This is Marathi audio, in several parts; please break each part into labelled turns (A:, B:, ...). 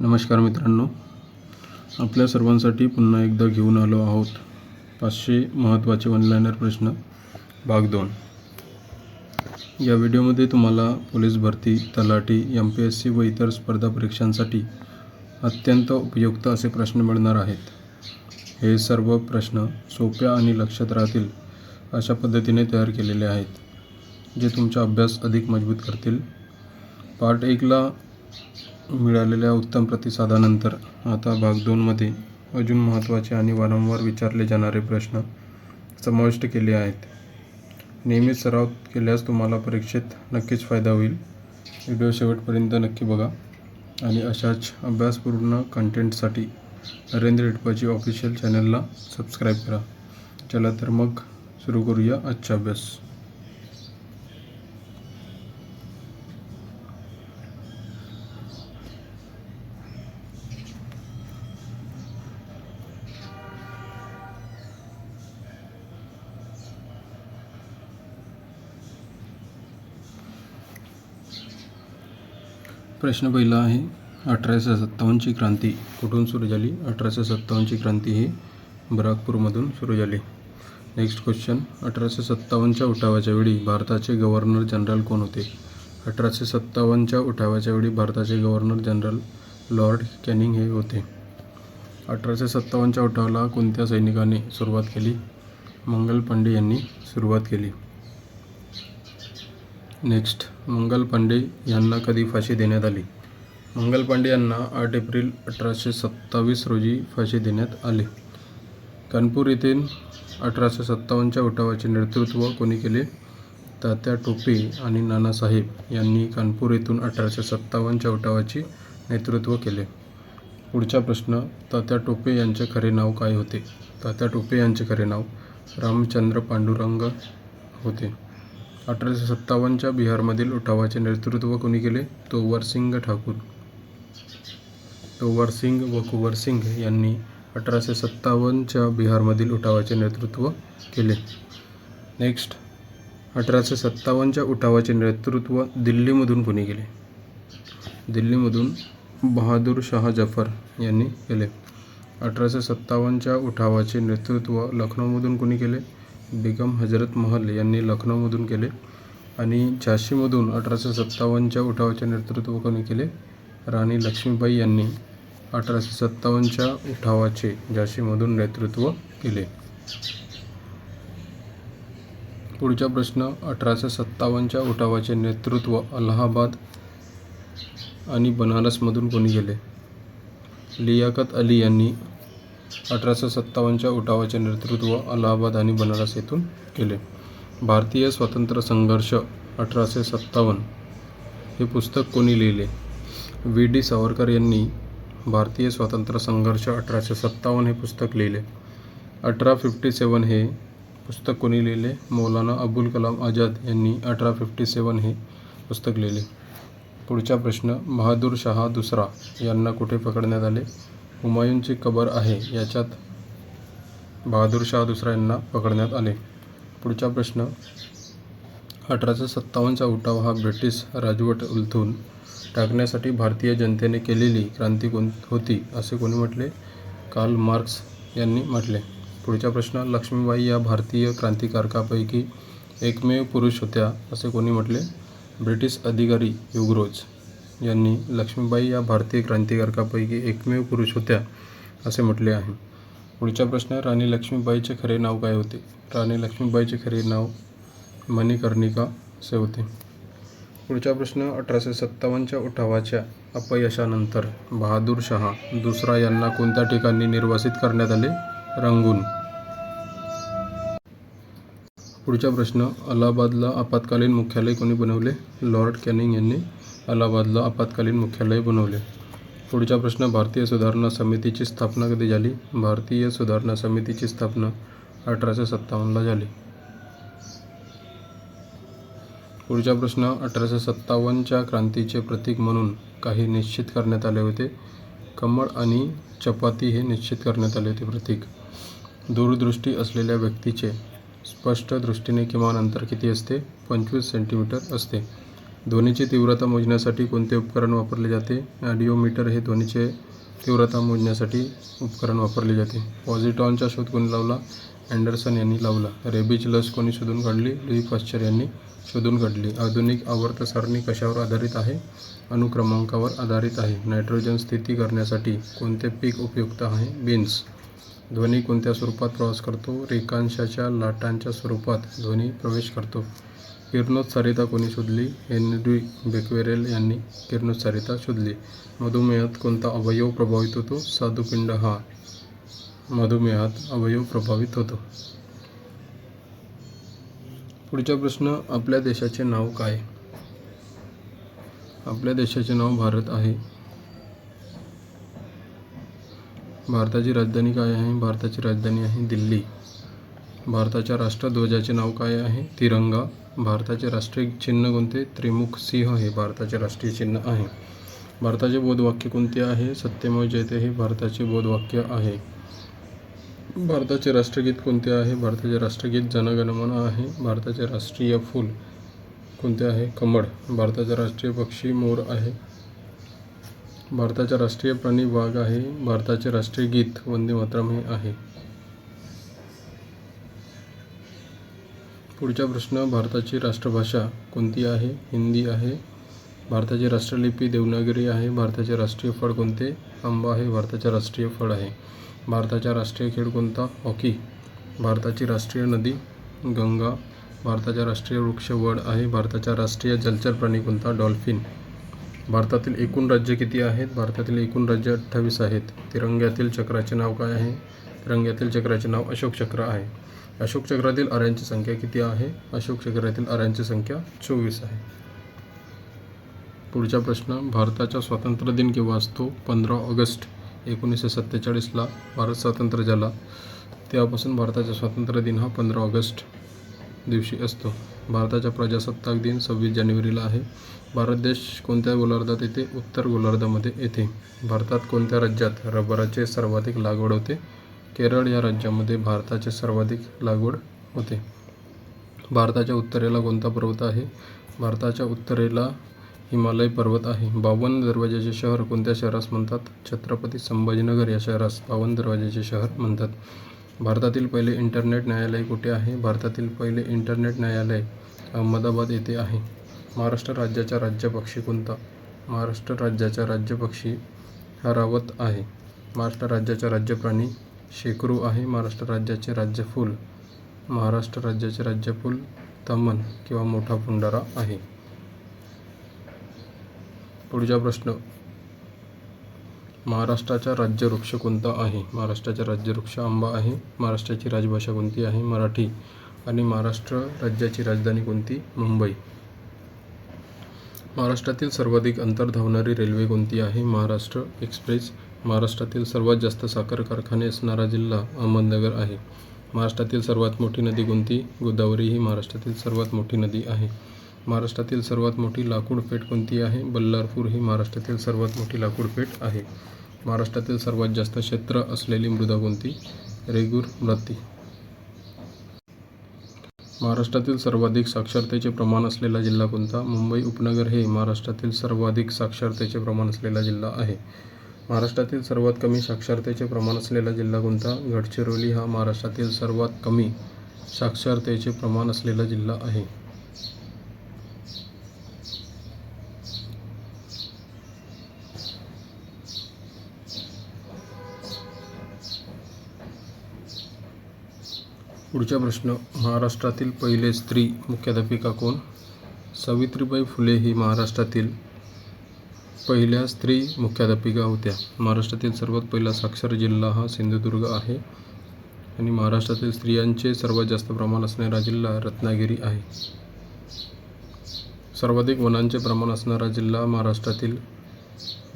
A: नमस्कार मित्रांनो, आपल्या सर्वांसाठी पुन्हा एकदा घेऊन आलो आहोत 500 महत्त्वाचे ऑनलाईनर प्रश्न भाग 2। या व्हिडिओमध्ये तुम्हाला पोलीस भरती, तलाठी, MPSC व इतर स्पर्धा परीक्षांसाठी अत्यंत उपयुक्त असे प्रश्न मिळणार आहेत। हे सर्व प्रश्न सोप्या आणि लक्षात राहतील अशा पद्धतीने तयार केलेले आहेत, जे तुमचा अभ्यास अधिक मजबूत करतील। पार्ट 1ला मिळालेल्या उत्तम प्रतिसादानंतर आता भाग 2मध्ये अजून महत्त्वाचे आणि वारंवार विचारले जाणारे प्रश्न समाविष्ट केले आहेत। नियमित सराव केल्यास तुम्हाला परीक्षेत नक्कीच फायदा होईल। व्हिडिओ शेवटपर्यंत नक्की बघा आणि अशाच अभ्यासपूर्ण कंटेंटसाठी नरेंद्र हिटपाची ऑफिशियल चॅनलला सबस्क्राईब करा। चला तर मग सुरू करूया आजचा अभ्यास। प्रश्न पहिला आहे, 1857ची क्रांती कुठून सुरू झाली? 1857ची क्रांती ही बराकपूरमधून सुरू झाली। नेक्स्ट क्वेश्चन, 1857च्या उठावाच्या वेळी भारताचे गव्हर्नर जनरल कोण होते? 1857च्या उठावाच्या वेळी भारताचे गव्हर्नर जनरल लॉर्ड कॅनिंग हे होते। 1857च्या उठावाला कोणत्या सैनिकाने सुरुवात केली? मंगल पांडे यांनी सुरुवात केली। नेक्स्ट, मंगल पांडे यांना कधी फाशी देण्यात आली? मंगल पांडे यांना 8 एप्रिल 1827 रोजी फाशी देण्यात आली। कानपूर येथील 1857च्या उठावाचे नेतृत्व कोणी केले? तात्या टोपे आणि नानासाहेब यांनी कानपूर येथून 1857च्या उठावाचे नेतृत्व केले। पुढचा प्रश्न, तात्या टोपे यांचे खरे नाव काय होते? तात्या टोपे यांचे खरे नाव रामचंद्र पांडुरंग होते। 1857च्या बिहारमधील उठावाचे नेतृत्व कोणी केले? तोवरसिंग ठाकूर। तोवरसिंग व कुंवरसिंग यांनी 1857च्या बिहारमधील उठावाचे नेतृत्व केले। नेक्स्ट, 1857च्या उठावाचे नेतृत्व दिल्लीमधून कोणी केले? दिल्लीमधून बहादूर शाह जफर यांनी केले। 1857च्या उठावाचे नेतृत्व लखनौमधून कोणी केले? बेगम हजरत महल यांनी लखनौमधून केले। आणि झाशीमधून 1857च्या उठावाचे नेतृत्व कोणी केले? राणी लक्ष्मीबाई यांनी 1857च्या उठावाचे झाशीमधून नेतृत्व केले। पुढचा प्रश्न, 1857च्या उठावाचे नेतृत्व अलाहाबाद आणि बनारसमधून कोणी केले? लियाकत अली यांनी 1857च्या उठावाचे नेतृत्व अलाहाबाद आणि बनारस येथून केले। भारतीय स्वातंत्र्य संघर्ष 1857 हे पुस्तक कोणी लिहिले? V.D. सावरकर यांनी भारतीय स्वातंत्र्य संघर्ष 1857 हे पुस्तक लिहिले। 1857 हे पुस्तक कोणी लिहिले? मौलाना अबुल कलाम आझाद यांनी 1857 हे पुस्तक लिहिले। पुढचा प्रश्न, बहादूर शाह दुसरा यांना कुठे पकडण्यात आले? हुमायूनची कबर आहे याच्यात बहादूर शाह दुसरा यांना पकडण्यात आले। पुढचा प्रश्न, 1857चा उठाव हा ब्रिटिश राजवट उलथून टाकण्यासाठी भारतीय जनतेने केलेली क्रांती होती असे कोणी म्हटले? कार्ल मार्क्स यांनी म्हटले। पुढचा प्रश्न, लक्ष्मीबाई या भारतीय क्रांतिकारकापैकी एकमेव पुरुष होत्या असे कोणी म्हटले? ब्रिटिश अधिकारी ह्युग्रोज यांनी लक्ष्मीबाई या भारतीय क्रांतिकारकापैकी एकमेव पुरुष होत्या असे म्हटले आहे। पुढचा प्रश्न, राणी लक्ष्मीबाईचे खरे नाव काय होते? राणी लक्ष्मीबाईचे खरे नाव मणिकर्णिका असे होते। पुढचा प्रश्न, 1857च्या उठावाच्या अपयशानंतर बहादूर शाह दुसरा यांना कोणत्या ठिकाणी निर्वासित करण्यात आले? रंगून। पुढचा प्रश्न, अलाहाबादला आपत्कालीन मुख्यालय कोणी बनवले? लॉर्ड कॅनिंग यांनी अलाहाबादला आपत्कालीन मुख्यालय बनवले। पुढचा प्रश्न, भारतीय सुधारणा समितीची स्थापना कधी झाली? भारतीय सुधारणा समितीची स्थापना 1857ला झाली। पुढचा प्रश्न, 1857च्या क्रांतीचे प्रतीक म्हणून काही निश्चित करण्यात आले होते? कमळ आणि चपाती हे निश्चित करण्यात आले होते प्रतीक। दूरदृष्टी असलेल्या व्यक्तीचे स्पष्ट दृष्टीने किमान अंतर किती असते? 25 सेंटीमीटर असते। ध्वनीची तीव्रता मोजण्यासाठी कोणते उपकरण वापरले जाते? ऑडिओमीटर हे ध्वनीचे तीव्रता मोजण्यासाठी उपकरण वापरले जाते. पॉझिट्रॉनचा शोध कोणी लावला? अँडरसन यांनी लावला. रेबीज लस कोणी शोधून काढली? लुई पाश्चर यांनी शोधून काढली. आधुनिक आवर्त सारणी कशावर आधारित आहे? अनुक्रमांकावर आधारित आहे. नायट्रोजन स्थिती करण्यासाठी कोणते पीक उपयुक्त आहे? बीन्स. ध्वनी कोणत्या स्वरूपात प्रवास करतो? रेखांशाच्या लाटांच्या स्वरूपात ध्वनी प्रवेश करतो. किरणोत्सारिता कोणी शोधली? हेनरी बेक्वेरेल यांनी किरणोत्सारिता शोधली. मधुमेहात कोणता अवयव प्रभावित होतो? स्वादुपिंड हा मधुमेहात अवयव प्रभावित होतो. पुढचा प्रश्न, आपल्या देशाचे नाव काय? आपल्या देशाचे नाव भारत आहे. भारताची राजधानी काय आहे? भारताची राजधानी आहे दिल्ली. भारताच्या राष्ट्रध्वजाचे नाव काय आहे? तिरंगा. भारताचे राष्ट्रीय चिन्ह कोणते? त्रिमुख सिंह हे भारताचे राष्ट्रीय चिन्ह आहे. भारताचे बोधवाक्य कोणते आहे? सत्यमेव जयते हे भारताचे बोधवाक्य आहे. भारताचे राष्ट्रगीत कोणते आहे? भारताचे राष्ट्रगीत जनगणमन आहे. भारताचे राष्ट्रीय फूल कोणते आहे? कमळ. भारताचा राष्ट्रीय पक्षी मोर आहे. भारताचा राष्ट्रीय प्राणी वाघ आहे. भारताचे राष्ट्रीय गीत वंदे मातरम हे आहे. पुढचा प्रश्न, भारताची राष्ट्रभाषा कोणती आहे? हिंदी आहे. भारताची राष्ट्रलिपी देवनागरी आहे. भारताचे राष्ट्रीय फळ कोणते? आंबा हे भारताचे राष्ट्रीय फळ आहे. भारताचा राष्ट्रीय खेळ कोणता? हॉकी. भारताची राष्ट्रीय नदी गंगा. भारताचा राष्ट्रीय वृक्ष वड आहे. भारताचा राष्ट्रीय जलचर प्राणी कोणता? डॉल्फिन. भारतातील एकूण राज्य किती आहेत? भारतातील एकूण राज्य 28 आहेत. तिरंग्यातील चक्राचे नाव काय आहे? तिरंग्यातील चक्राचे नाव अशोक चक्र आहे. अशोक चक्रातील आऱ्यांची संख्या किती आहे? अशोक चक्रातील आऱ्यांची संख्या 24 आहे. पुढचा प्रश्न, भारताचा स्वातंत्र्य दिन केव्हा असतो? 15 ऑगस्ट 1947ला भारत स्वतंत्र झाला. तेव्हापासून भारताचा स्वातंत्र्य दिन हा 15 ऑगस्ट दिवशी असतो. भारताचा प्रजासत्ताक दिन 26 जानेवारीला आहे. भारत देश कोणत्या गोलार्धात येते? उत्तर गोलार्धामध्ये येते. भारतात कोणत्या राज्यात रबराचे सर्वाधिक लागवड होते? केरळ या राज्यामध्ये भारताचे सर्वाधिक लागवड होते. भारताच्या उत्तरेला कोणता पर्वत आहे? भारताच्या उत्तरेला हिमालय पर्वत आहे. 52 दरवाजाचे शहर कोणत्या शहरास म्हणतात? छत्रपती संभाजीनगर या शहरास 52 दरवाजाचे शहर म्हणतात. भारतातील पहिले इंटरनेट न्यायालय कुठे आहे? भारतातील पहिले इंटरनेट न्यायालय अहमदाबाद येथे आहे. महाराष्ट्र राज्याचा राज्यपक्षी कोणता? महाराष्ट्र राज्याचा राज्यपक्षी हा रावत आहे. महाराष्ट्र राज्याचा राज्यप्राणी शेकरू आहे. महाराष्ट्र राज्याचे राज्यफूल महाराष्ट्र राज्याचे राज्यफूल तमन किंवा मोठा फुंडारा आहे. पुढचा प्रश्न, महाराष्ट्राचा राज्यवृक्ष कोणता आहे? महाराष्ट्राचा राज्यवृक्ष आंबा आहे. महाराष्ट्राची राजभाषा कोणती आहे? मराठी. आणि महाराष्ट्र राज्याची राजधानी कोणती? मुंबई. महाराष्ट्रातील सर्वाधिक अंतर धावणारी रेल्वे कोणती आहे? महाराष्ट्र एक्सप्रेस. महाराष्ट्रातील सर्वात जास्त साखर कारखाने असणारा जिल्हा अहमदनगर आहे. महाराष्ट्रातील सर्वात मोठी नदी कोणती? गोदावरी ही महाराष्ट्रातील सर्वात मोठी नदी आहे. महाराष्ट्रातील सर्वात मोठी लाकूड पेठ कोणती आहे? बल्लारपूर ही महाराष्ट्रातील सर्वात मोठी लाकूड पेठ आहे. महाराष्ट्रातील सर्वात जास्त क्षेत्र असलेली मृदा कोणती? रेगूर माती. महाराष्ट्रातील सर्वाधिक साक्षरतेचे प्रमाण असलेला जिल्हा कोणता? मुंबई उपनगर हे महाराष्ट्रातील सर्वाधिक साक्षरतेचे प्रमाण असलेला जिल्हा आहे. महाराष्ट्रातील सर्वात कमी साक्षरतेचे प्रमाण असलेला जिल्हा कोणता? गडचिरोली हा महाराष्ट्रातील सर्वात कमी साक्षरतेचे प्रमाण असलेला जिल्हा आहे. पुढचा प्रश्न, महाराष्ट्रातील पहिले स्त्री मुख्याध्यापिका कोण? सावित्रीबाई फुले ही महाराष्ट्रातील पहिल्या स्त्री मुख्याध्यापिका होत्या. महाराष्ट्रातील सर्वात पहिला साक्षर जिल्हा हा सिंधुदुर्ग आहे. आणि महाराष्ट्रातील स्त्रियांचे सर्वात जास्त प्रमाण असणारा जिल्हा रत्नागिरी आहे. सर्वाधिक वनांचे प्रमाण असणारा जिल्हा महाराष्ट्रातील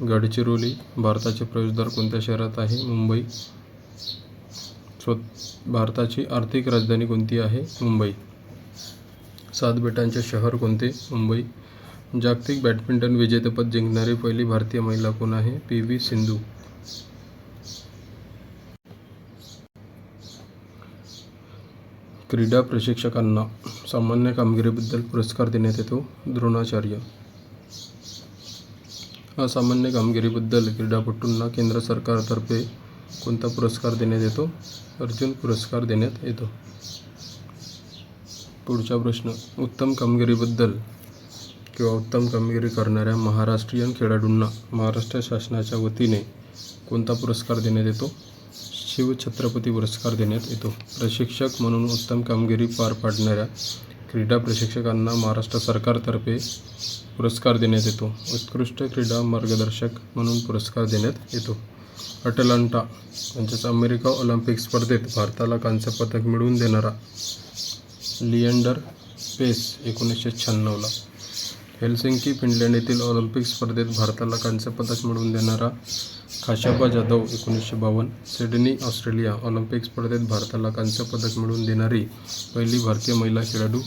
A: गडचिरोली. भारताचे प्रवेशद्वार कोणत्या शहरात आहे? मुंबई. भारताची आर्थिक राजधानी कोणती आहे? मुंबई. 7 बेटांचे शहर कोणते? मुंबई. जागतिक बॅडमिंटन विजेतेपद जिंकणारी पहिली भारतीय महिला कोण आहे? PV सिंधू. क्रीडा प्रशिक्षकांना सामान्य कामगिरीबद्दल पुरस्कार देण्यात येतो. द्रोणाचार्य. असामान्य कामगिरीबद्दल क्रीडापटूंना केंद्र सरकारतर्फे कोणता पुरस्कार देण्यात येतो? अर्जुन पुरस्कार देण्यात येतो. पुढचा प्रश्न, उत्तम कामगिरीबद्दल किंवा उत्तम कामगिरी करणाऱ्या महाराष्ट्रीयन खेळाडूंना महाराष्ट्र शासनाच्या वतीने कोणता पुरस्कार देण्यात येतो? शिवछत्रपती पुरस्कार देण्यात येतो. प्रशिक्षक म्हणून उत्तम कामगिरी पार पाडणाऱ्या क्रीडा प्रशिक्षकांना महाराष्ट्र सरकारतर्फे पुरस्कार देण्यात येतो. उत्कृष्ट क्रीडा मार्गदर्शक म्हणून पुरस्कार देण्यात येतो. अटलांटा म्हणजेच अमेरिका ऑलिम्पिक स्पर्धेत भारताला कांस्य पदक मिळवून देणारा लिएंडर पेस 1996ला. हेलसिंकी फिनलंड येथील ऑलिम्पिक स्पर्धेत भारताला कांस्य पदक मिळवून देणारा Khashaba Jadhav 1952. Sydney Australia Olympic स्पर्धेत भारताला कांस्य पदक मिळवून देणारी पहिली भारतीय महिला खेळाडू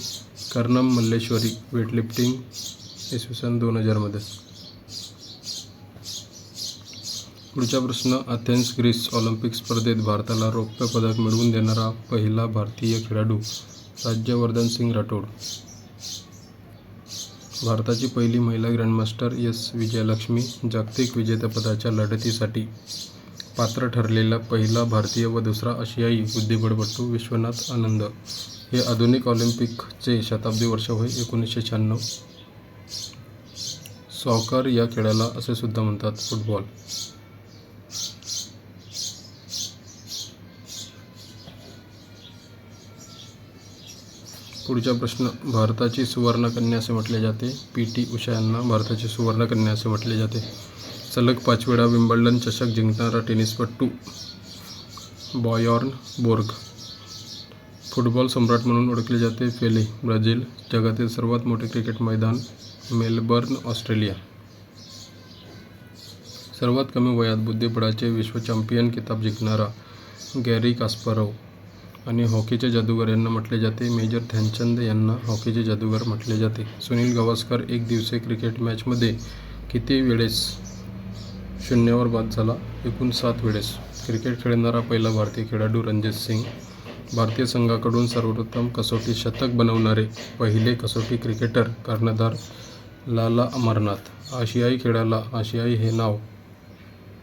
A: कर्णम मल्लेश्वरी वेटलिफ्टिंग 2000 पुढचा प्रश्न, अथेन्स ग्रीस ऑलिम्पिक स्पर्धेत भारताला रौप्य पदक मिळवून देणारा पहिला भारतीय खेळाडू राज्यवर्धन सिंग राठोड. भारताची पहिली महिला ग्रँडमास्टर एस विजयलक्ष्मी जागतिक विजेतेपदाच्या लढतीसाठी पात्र ठरलेला पहिला भारतीय व दुसरा आशियाई बुद्धिबळपटू विश्वनाथ आनंद. हे आधुनिक ऑलिम्पिकचे शताब्दी वर्ष होय 1996. सॉकर या खेळाला असे सुद्धा म्हणतात फुटबॉल. पुढचा प्रश्न, भारताची सुवर्णकन्या असे म्हटले जाते. पी.टी. उषा यांना भारताची सुवर्णकन्या असे म्हटले जाते. सलग 5 वेळा विम्बल्डन चषक जिंकणारा टेनिसपटू बॉयॉर्न बोर्ग. फुटबॉल सम्राट म्हणून ओळखले जाते पेले. ब्राझील. जगातील सर्वात मोठे क्रिकेट मैदान मेलबर्न ऑस्ट्रेलिया. सर्वात कमी वयात बुद्धिबळाचे विश्व चॅम्पियन किताब जिंकणारा गॅरी कास्परोव. आणि हॉकीचे जादूगार यांना म्हटले जाते. मेजर ध्यानचंद यांना हॉकीचे जादूगार म्हटले जाते. सुनील गावस्कर एक दिवसीय क्रिकेट मॅचमध्ये किती वेळेस शून्यावर बाद झाला? एकूण 7 वेळेस. क्रिकेट खेळणारा पहिला भारतीय खेळाडू रणजित सिंग. भारतीय संघाकडून सर्वोत्तम कसोटी शतक बनवणारे पहिले कसोटी क्रिकेटर कर्णधार लाला अमरनाथ. आशियाई खेळाला आशियाई हे नाव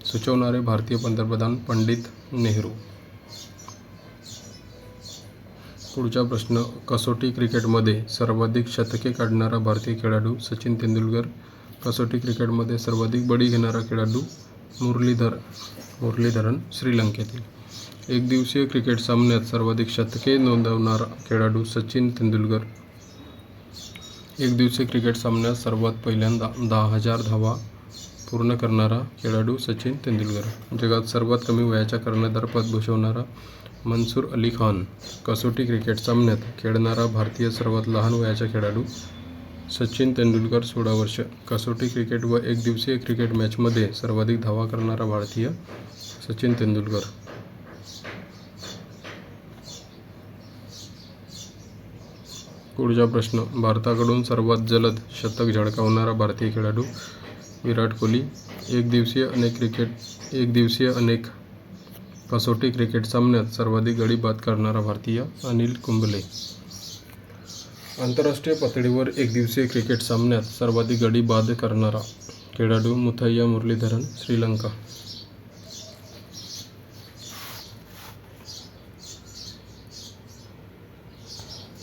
A: सुचवणारे भारतीय पंतप्रधान पंडित नेहरू. पुढचा प्रश्न, कसोटी क्रिकेटमध्ये सर्वाधिक शतके काढणारा भारतीय खेळाडू सचिन तेंडुलकर. कसोटी क्रिकेटमध्ये सर्वाधिक बळी घेणारा खेळाडू मुरलीधरन श्रीलंकेतील. एकदिवसीय क्रिकेट सामन्यात सर्वाधिक शतके नोंदवणारा खेळाडू सचिन तेंडुलकर. एकदिवसीय क्रिकेट सामन्यात सर्वात पहिल्यांदा 10,000 धावा पूर्ण करणारा खेळाडू सचिन तेंडुलकर. जगात सर्वात कमी वयाच्या कर्णधारपद भूषवणारा मनसूर अली खान. कसोटी क्रिकेट सामन्यात खेळणारा भारतीय सर्वात लहान वयाचा खेळाडू सचिन तेंडुलकर 16 वर्ष. कसोटी क्रिकेट व एकदिवसीय क्रिकेट मॅचमध्ये सर्वाधिक धावा करणारा भारतीय सचिन तेंडुलकर. पुढचा प्रश्न, भारताकडून सर्वात जलद शतक झळकावणारा भारतीय खेळाडू विराट कोहली. एकदिवसीय अनेक कसोटी क्रिकेट सामन्यात सर्वाधिक गडी बाद करणारा भारतीय अनिल कुंबले. आंतरराष्ट्रीय पातळीवर एकदिवसीय क्रिकेट सामन्यात सर्वाधिक गडी बाद करणारा खेळाडू मुथय्या मुरलीधरन श्रीलंका.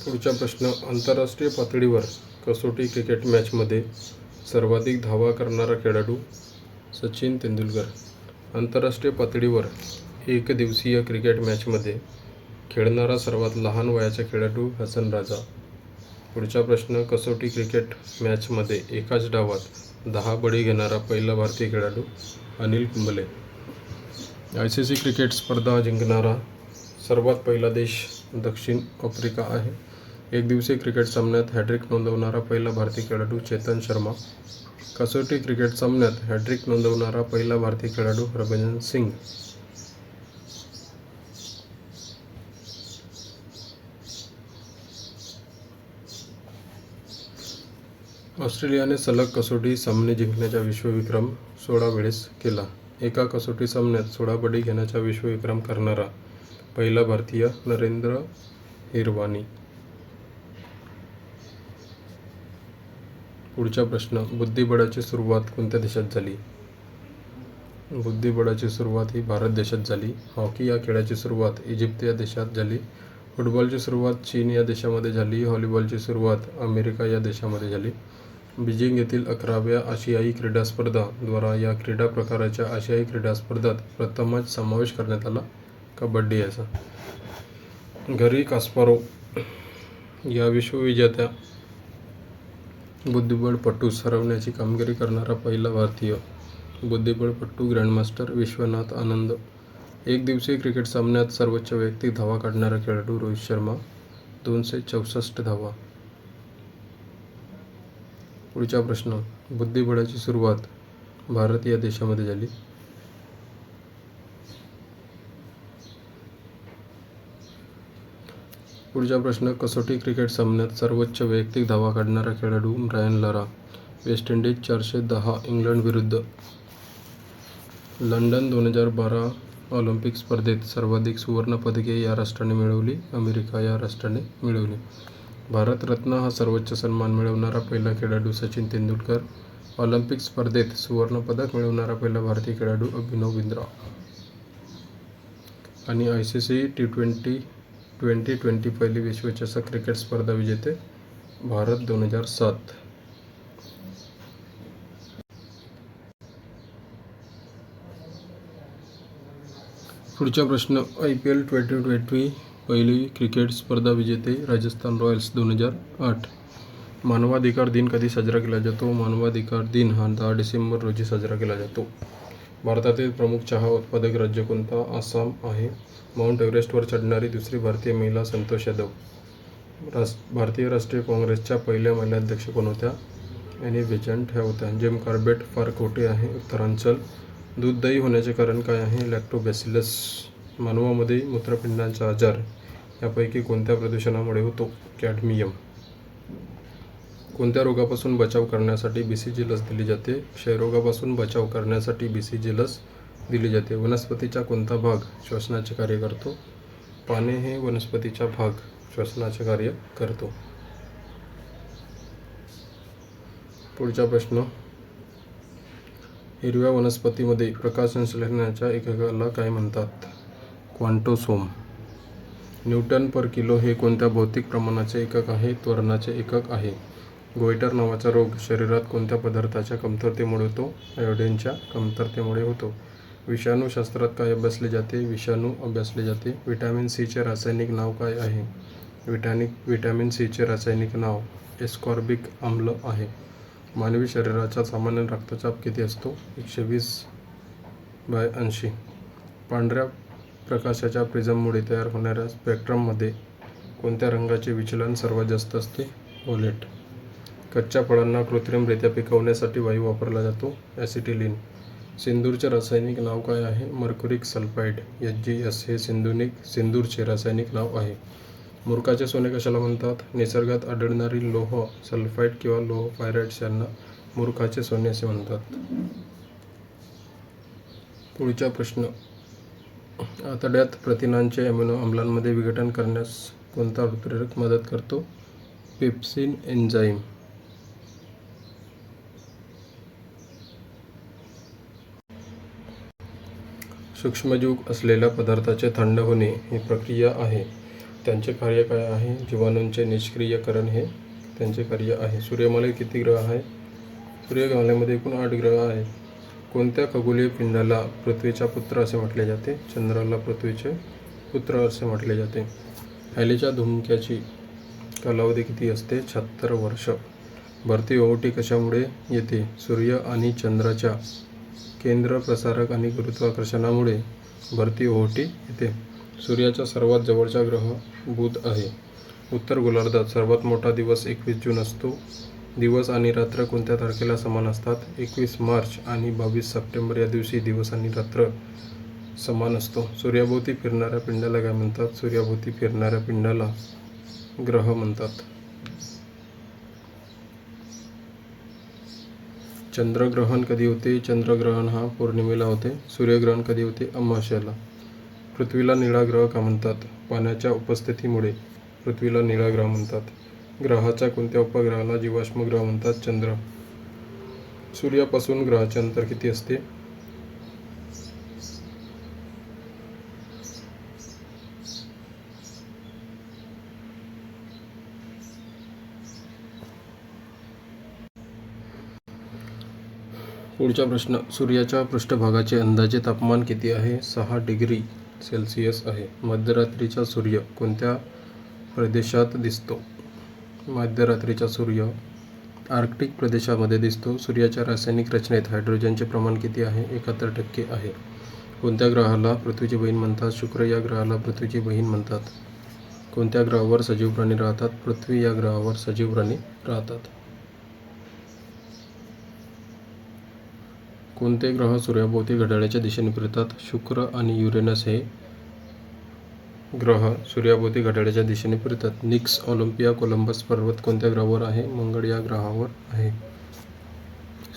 A: पुढचा प्रश्न, आंतरराष्ट्रीय पातळीवर कसोटी क्रिकेट मॅचमध्ये सर्वाधिक धावा करणारा खेळाडू सचिन तेंडुलकर. आंतरराष्ट्रीय पातळीवर एकदिवसीय क्रिकेट मॅचमध्ये खेळणारा सर्वात लहान वयाचा खेळाडू हसन राजा. पुढचा प्रश्न, कसोटी क्रिकेट मॅचमध्ये एकाच डावात 10 बळी घेणारा पहिला भारतीय खेळाडू अनिल कुंबले. ICC क्रिकेट स्पर्धा जिंकणारा सर्वात पहिला देश दक्षिण आफ्रिका आहे. एकदिवसीय क्रिकेट सामन्यात हॅट्रिक नोंदवणारा पहिला भारतीय खेळाडू चेतन शर्मा. कसोटी क्रिकेट सामन्यात हॅट्रिक नोंदवणारा पहिला भारतीय खेळाडू हरभजन सिंग. ऑस्ट्रेलियाने सलग कसोटी सामने जिंकण्याचा विश्वविक्रम 16 वेळेस केला. एका कसोटी सामन्यात 16 बळी घेण्याचा विश्वविक्रम करणारा पहिला भारतीय नरेंद्र हिरवानी. पुढचा प्रश्न, बुद्धिबळाची सुरुवात कोणत्या देशात झाली? बुद्धिबळाची सुरुवात ही भारत देशात झाली. हॉकी या खेळाची सुरुवात इजिप्त या देशात झाली. फुटबॉलची सुरुवात चीन या देशामध्ये झाली. व्हॉलीबॉलची सुरुवात अमेरिका या देशामध्ये झाली. बीजिंग येथील 11व्या आशियाई क्रीडा स्पर्धा द्वारा या क्रीडा प्रकाराच्या आशियाई क्रीडा स्पर्धात प्रथमच समावेश करण्यात आला. कबड्डी याचा. घरी कास्पारोव या विश्वविजेत्या बुद्धिबळपटूस हरवण्याची कामगिरी करणारा पहिला भारतीय बुद्धिबळपटू ग्रँडमास्टर विश्वनाथ आनंद. एकदिवसीय क्रिकेट सामन्यात सर्वोच्च वैयक्तिक धावा काढणारा खेळाडू रोहित शर्मा, 264 धावा. पुढचा प्रश्न, बुद्धिबळाची सुरुवात भारत या देशामध्ये झाली. पुढचा प्रश्न, कसोटी क्रिकेट सामन्यात सर्वोच्च वैयक्तिक धावा काढणारा खेळाडू Brian Lara, West Indies 410. England विरुद्ध. लंडन 2012 ऑलिम्पिक स्पर्धेत सर्वाधिक सुवर्ण पदके या राष्ट्राने मिळवली. अमेरिका या राष्ट्राने मिळवली. भारतरत्न हा सर्वोच्च सन्मान मिळवणारा पहिला खेळाडू सचिन तेंडुलकर. ऑलिम्पिक स्पर्धेत सुवर्ण पदक मिळवणारा पहिला भारतीय खेळाडू अभिनव बिंद्रा. आणि ICC T20 पहिली विश्वचषक क्रिकेट स्पर्धा विजेते भारत 2007. पुढचा प्रश्न, IPL 2020 पहिली क्रिकेट स्पर्धा विजेते राजस्थान रॉयल्स 2008. मानवाधिकार दिन कधी साजरा केला जातो? मानवाधिकार दिन हा 10 डिसेंबर रोजी साजरा केला जातो. भारतातील प्रमुख चहा उत्पादक राज्य कोणता? आसाम आहे. माउंट एव्हरेस्टवर चढणारी दुसरी भारतीय महिला संतोष यादव. भारतीय राष्ट्रीय काँग्रेसच्या पहिल्या महिला अध्यक्ष कोण होत्या? ॲनी बेझंट ह्या होत्या. जिम कॉर्बेट फार खोटे आहे. उत्तरांचल. दूध दही होण्याचे कारण काय आहे? लॅक्टोबॅसिलस. मानवामध्ये मूत्रपिंडांचा आजार यापैकी कोणत्या प्रदूषणामुळे होतो? कॅडमियम. कोणत्या रोगापासून बचाव करण्यासाठी BCG लस दिली जाते? क्षयरोगापासून बचाव करण्यासाठी BCG लस दिली जाते. वनस्पतीचा कोणता भाग श्वसनाचे कार्य करतो? पाने हे वनस्पतीचा भाग श्वसनाचे कार्य करतो. पुढचा प्रश्न, हिरव्या वनस्पतीमध्ये प्रकाश संश्लेषणाच्या एककाला काय म्हणतात? क्वांटोसोम. न्यूटन पर किलो हे कोणत्या भौतिक प्रमाणाचे एकक आहे? त्वरणाचे एकक आहे. गोइटर नावाचा रोग शरीरात कोणत्या पदार्थाच्या कमतरतेमुळे होतो? आयोडीनच्या कमतरतेमुळे होतो. विषाणूशास्त्रात काय अभ्यासले जाते? विषाणू अभ्यासले जाते. व्हिटॅमिन सीचे रासायनिक नाव काय आहे? व्हिटॅमिन सीचे रासायनिक नाव एस्कॉर्बिक आम्ल आहे. मानवी शरीराचा सामान्य रक्तचाप किती असतो? 120/80. पांढऱ्या प्रकाशाच्या प्रिझममुळे तयार होणाऱ्या स्पेक्ट्रममध्ये कोणत्या रंगाचे विचलन सर्वात जास्त असते? व्हायोलेट. कच्च्या फळांना कृत्रिमरित्या पिकवण्यासाठी वायू वापरला जातो. ॲसिटिलीन. सिंदूरचे रासायनिक नाव काय आहे? Mercuric sulphide. HgS हे सिंदूरचे रासायनिक नाव आहे. मूर्खाचे सोने कशाला म्हणतात? निसर्गात आढळणारी लोह सल्फाइड किंवा लोह पायराइट्स यांना मूर्खाचे सोने असे म्हणतात. पुढचा प्रश्न, आतड्यात प्रथिनांचे अमिनो आम्लांमध्ये विघटन करण्यास कोणता उत्प्रेरक मदत करतो? Pepsin enzyme. सूक्ष्मजीव असलेल्या पदार्थाचे थंड होणे ही प्रक्रिया आहे. त्यांचे कार्य काय आहे? जीवाणूंचे निष्क्रियकरण हे त्यांचे कार्य आहे. सूर्यमालेत किती ग्रह आहेत? सूर्यमालेमध्ये एकूण 8 ग्रह आहेत. कोणत्या खगोलीय पिंडाला पृथ्वीचा पुत्र असे म्हटले जाते? चंद्राला पृथ्वीचे पुत्र असे म्हटले जाते. हॅलीच्या धुमक्याची कालावधी किती असते? 76 वर्ष. भरती ओहोटी कशामुळे येते? सूर्य आणि चंद्राच्या केंद्र, प्रसारक आणि गुरुत्वाकर्षणामुळे भरती ओहोटी येते. सूर्याचा सर्वात जवळचा ग्रह बुध आहे. उत्तर गोलार्धात सर्वात मोठा दिवस 21 जून असतो. दिवस आणि रात्र कोणत्या तारखेला समान असतात? 21 मार्च आणि 22 सप्टेंबर या दिवशी दिवस आणि रात्र समान असतो. सूर्याभोवती फिरणाऱ्या पिंडाला काय म्हणतात? सूर्याभोवती फिरणाऱ्या पिंडाला ग्रह म्हणतात. चंद्रग्रहण कधी होते? चंद्रग्रहण हा पौर्णिमेला होते. सूर्यग्रहण कधी होते? अमावास्येला. पृथ्वीला निळा ग्रह का म्हणतात? पाण्याच्या उपस्थितीमुळे पृथ्वीला निळा ग्रह म्हणतात. ग्रहाच्या कोणत्या उपग्रहाला जीवाश्म ग्रह म्हणतात? चंद्र. सूर्यापासून ग्रहाचे अंतर किती असते? पुढचा प्रश्न, सूर्याच्या पृष्ठभागाचे अंदाजे तापमान किती आहे? 6 डिग्री सेल्सिअस आहे. मध्यरात्रीचा सूर्य कोणत्या प्रदेशात दिसतो? मध्यरात्रीचा सूर्य आर्क्टिक प्रदेशामध्ये दिसतो. सूर्याच्या रासायनिक रचनेत हायड्रोजनचे प्रमाण किती आहे? 71% आहे. कोणत्या ग्रहाला पृथ्वीची बहीण म्हणतात? शुक्र या ग्रहाला पृथ्वीची बहीण म्हणतात. कोणत्या ग्रहावर सजीव प्राणी राहतात? पृथ्वी या ग्रहावर सजीव प्राणी राहतात. कोणते ग्रह सूर्याभोवती घड्याळाच्या दिशेने फिरतात? शुक्र आणि युरेनस हे ग्रह सूर्याभोवती घड्याळाच्या दिशेने फिरतात. निक्स ऑलिम्पिया कोलंबस पर्वत कोणत्या ग्रहावर आहे? मंगळ या ग्रहावर आहे.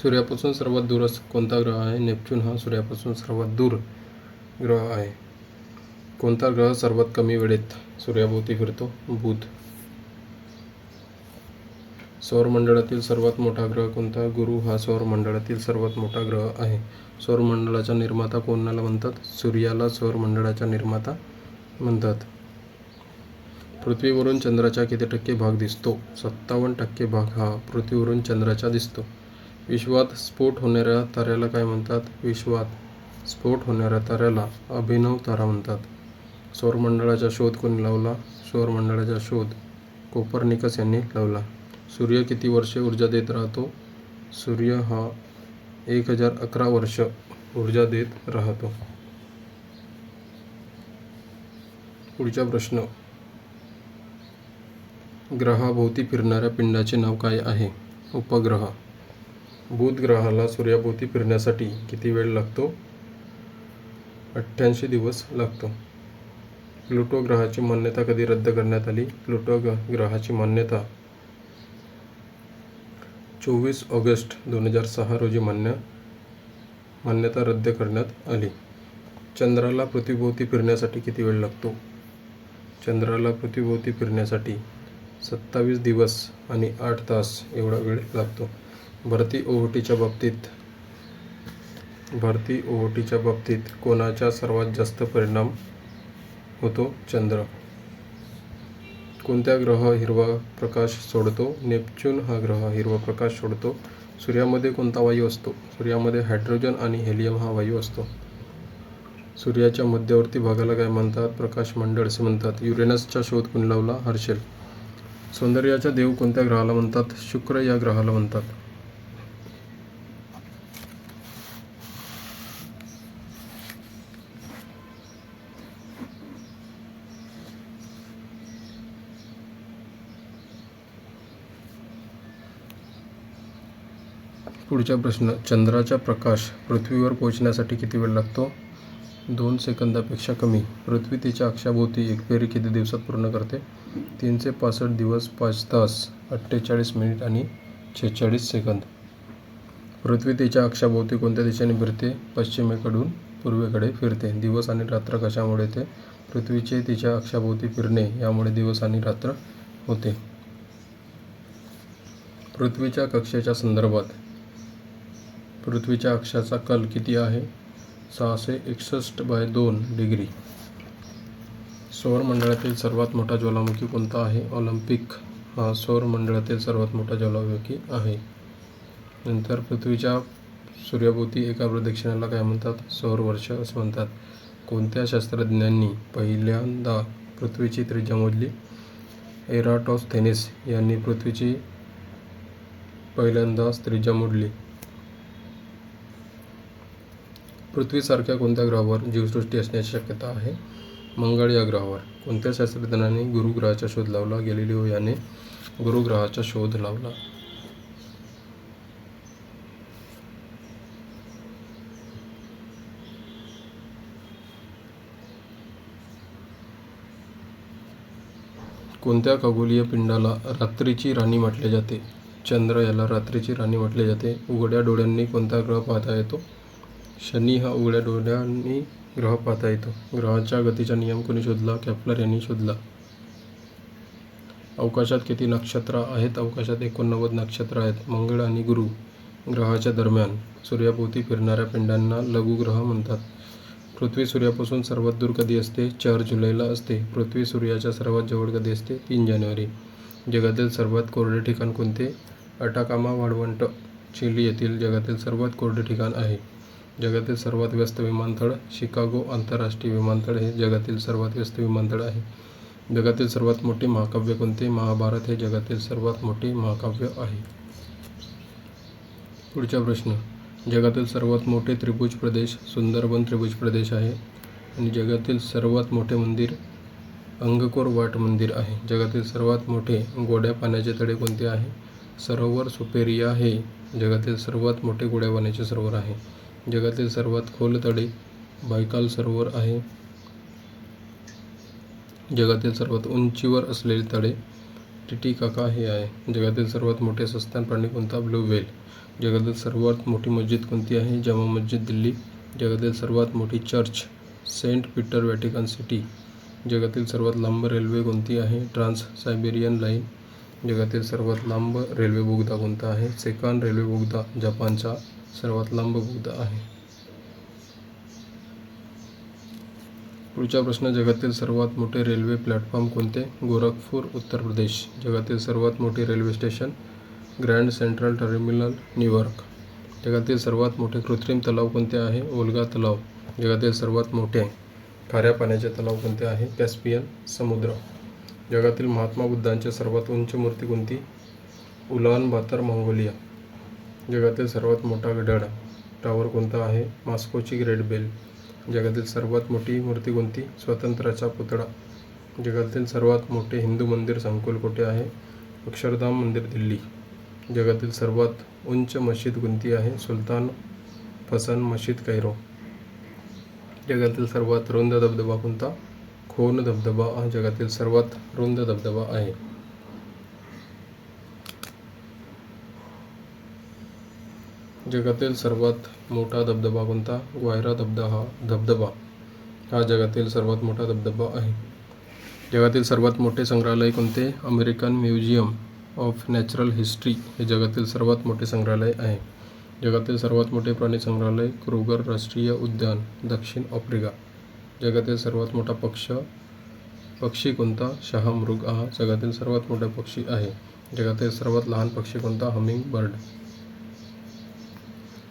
A: सूर्यापासून सर्वात दूर कोणता ग्रह आहे? नेपच्यून हा सूर्यापासून सर्वात दूर ग्रह आहे. कोणता ग्रह सर्वात कमी वेळेत सूर्याभोवती फिरतो? बुध. सौरमंडळातील सर्वात मोठा ग्रह कोणता? गुरु हा सौरमंडळातील सर्वात मोठा ग्रह आहे. सौरमंडळाचा निर्माता कोणाला म्हणतात? सूर्याला सौरमंडळाचा निर्माता म्हणतात. पृथ्वीवरून चंद्राचा किती टक्के भाग दिसतो? 57% भाग हा पृथ्वीवरून चंद्राचा दिसतो. विश्वात स्फोट होणाऱ्या ताऱ्याला काय म्हणतात? विश्वात स्फोट होणाऱ्या ताऱ्याला अभिनव तारा म्हणतात. सौरमंडळाचा शोध कोणी लावला? सौरमंडळाचा शोध कोपर्निकस यांनी लावला. सूर्य किती वर्षे ऊर्जा देत राहतो? सूर्य हा 1011 वर्ष ऊर्जा देत राहतो. पुढचा प्रश्न, ग्रहाभोवती फिरणाऱ्या पिंडाचे नाव काय आहे? उपग्रह. बुध ग्रहाला सूर्याभोवती फिरण्यासाठी किती वेळ लागतो? 88 दिवस लागतो. प्लुटो ग्रहाची मान्यता कधी रद्द करण्यात आली? प्लुटो ग्रहाची मान्यता 24 ऑगस्ट 2006 रोजी मान्यता रद्द करण्यात आली. चंद्राला पृथ्वीभोवती फिरण्यासाठी किती वेळ लागतो? चंद्राला पृथ्वीभोवती फिरण्यासाठी 27 दिवस आणि 8 तास एवढा वेळ लागतो. भारतीय ओहोटीच्या बाबतीत कोणाचा सर्वात जास्त परिणाम होतो? चंद्र. कोणत्या ग्रह हिरवा प्रकाश सोडतो? नेपच्यून हा ग्रह हिरवा प्रकाश सोडतो. सूर्यामध्ये कोणता वायू असतो? सूर्यामध्ये हायड्रोजन आणि हेलियम हा वायू असतो. सूर्याच्या मध्यवर्ती भागाला काय म्हणतात? प्रकाश मंडळ असे म्हणतात. युरेनसचा शोध कोणी लावला? हर्शेल. सौंदर्याचा देव कोणत्या ग्रहाला म्हणतात? शुक्र या ग्रहाला म्हणतात. पुढचा प्रश्न, चंद्राचा प्रकाश पृथ्वीवर पोहोचण्यासाठी किती वेळ लागतो? 2 सेकंदापेक्षा कमी. पृथ्वी तिच्या अक्षाभोवती एक फेरी किती दिवसात पूर्ण करते? 365 दिवस 5 तास 48 मिनिट आणि 46 सेकंद. पृथ्वी तिच्या अक्षाभोवती कोणत्या दिशेने फिरते? पश्चिमेकडून पूर्वेकडे फिरते. दिवस आणि रात्र कशामुळे येते? पृथ्वीचे तिच्या अक्षाभोवती फिरणे यामुळे दिवस आणि रात्र होते. पृथ्वीच्या कक्षेच्या संदर्भात पृथ्वीच्या अक्षाचा कल किती आहे? 661/2 डिग्री. सौरमंडळातील सर्वात मोठा ज्वालामुखी कोणता आहे? ऑलिम्पिक हा सौरमंडळातील सर्वात मोठा ज्वालामुखी आहे. नंतर पृथ्वीच्या सूर्याभोवती एका प्रदक्षिणेला काय म्हणतात? सौरवर्ष असे म्हणतात. कोणत्या शास्त्रज्ञांनी पहिल्यांदा पृथ्वीची त्रिज्या मोजली? एराटोस्थेनेस यांनी पृथ्वीची पहिल्यांदा त्रिज्या मोजली. पृथ्वीसारख्या कोणत्या ग्रहावर जीवसृष्टी असण्याची शक्यता आहे? मंगळ या ग्रहावर. कोणत्या शास्त्रज्ञांनी गुरु ग्रहाचा शोध लावला? गॅलिलिओ याने गुरु ग्रहाचा शोध लावला. कोणत्या खगोलीय पिंडाला रात्रीची राणी म्हटले जाते? चंद्र याला रात्रीची राणी म्हटले जाते. उघड्या डोळ्यांनी कोणता ग्रह पाहता येतो? शनी हा उघड्या डोळ्यांनी ग्रह पाहता येतो. ग्रहाच्या गतीचा नियम कोणी शोधला? केप्लर यांनी शोधला. अवकाशात किती नक्षत्र आहेत? अवकाशात 89 नक्षत्र आहेत. मंगळ आणि गुरु ग्रहाच्या दरम्यान सूर्याभोवती फिरणाऱ्या पिंडांना लघुग्रह म्हणतात. पृथ्वी सूर्यापासून सर्वात दूर कधी असते? 4 जुलैला असते. पृथ्वी सूर्याच्या सर्वात जवळ कधी असते? 3 जानेवारी. जगातील सर्वात कोरडे ठिकाण कोणते? अटाकामा वाळवंट चिली येथील जगातील सर्वात कोरडे ठिकाण आहे. जगातील सर्वात व्यस्त विमानतळ शिकागो आंतरराष्ट्रीय विमानतळ हे जगातील सर्वात व्यस्त विमानतळ आहे. जगातील सर्वात मोठे महाकाव्य कोणते? महाभारत हे जगातील सर्वात मोठे महाकाव्य आहे. पुढचा प्रश्न, जगातील सर्वात मोठे त्रिभुज प्रदेश सुंदरबन त्रिभुज प्रदेश आहे. आणि जगातील सर्वात मोठे मंदिर अंगकोर वाट मंदिर आहे. जगातील सर्वात मोठे गोड्या पाण्याचे तळे कोणते आहे? सरोवर सुपेरिया हे जगातील सर्वात मोठे गोड्या पाण्याचे सरोवर आहे. जगातील सर्वात खोल तळे बायकाल सरोवर आहे. जगातील सर्वात उंचीवर असलेले तळे टिटिकाका हे आहे. जगातील सर्वात मोठे सस्तन प्राणी कोणता? Blue whale. जगातील सर्वात मोठी मस्जिद कोणती आहे? जामा मस्जिद दिल्ली. जगातील सर्वात मोठी church Saint Peter Vatican City. जगातील सर्वात लांब रेल्वे कोणती आहे? Trans Siberian line. जगातील सर्वात लांब रेल्वे बोगदा कोणता आहे? सेकान रेल्वे बोगदा जपानचा सर्वात लांब बोगदा आहे. पुढचा प्रश्न, जगातील सर्वात मोठे रेल्वे प्लॅटफॉर्म कोणते? गोरखपूर उत्तर प्रदेश. जगातील सर्वात मोठे railway station grand central terminal New York. जगातील सर्वात मोठे कृत्रिम तलाव कोणते आहे? ओल्गा तलाव. जगातील सर्वात मोठे खाऱ्या पाण्याचे तलाव कोणते आहे? कॅस्पियन समुद्र. जगातील महात्मा बुद्धांची सर्वात उंच मूर्ती कोणती? उलान बातर मंगोलिया. जगातील सर्वात मोठा घड्याळ टावर कोणता आहे? मॉस्कोची ग्रेट बेल. जगातील सर्वात मोठी मूर्ती कोणती? स्वातंत्र्याचा पुतळा. जगातील सर्वात मोठे हिंदू मंदिर संकुल कुठे आहे? अक्षरधाम मंदिर दिल्ली. जगातील सर्वात उंच मशीद कोणती आहे? सुलतान फसन मशीद कैरो. जगातील सर्वात रुंद धबधबा कोणता? खोन धबधबा हा जगातील सर्वात रुंद धबधबा आहे. जगातील सर्वात मोठा धबधबा कोणता? ग्वायरा धबधबा हा जगातील सर्वात मोठा धबधबा आहे. जगातील सर्वात मोठे संग्रहालय कोणते? American museum of natural history हे जगातील सर्वात मोठे संग्रहालय आहे. जगातील सर्वात मोठे प्राणी संग्रहालय क्रुगर राष्ट्रीय उद्यान दक्षिण आफ्रिका. जगातील सर्वात मोठा पक्षी कोणता? शहामृग हा जगातील सर्वात मोठा पक्षी आहे. जगातील सर्वात लहान पक्षी कोणता? Humming bird.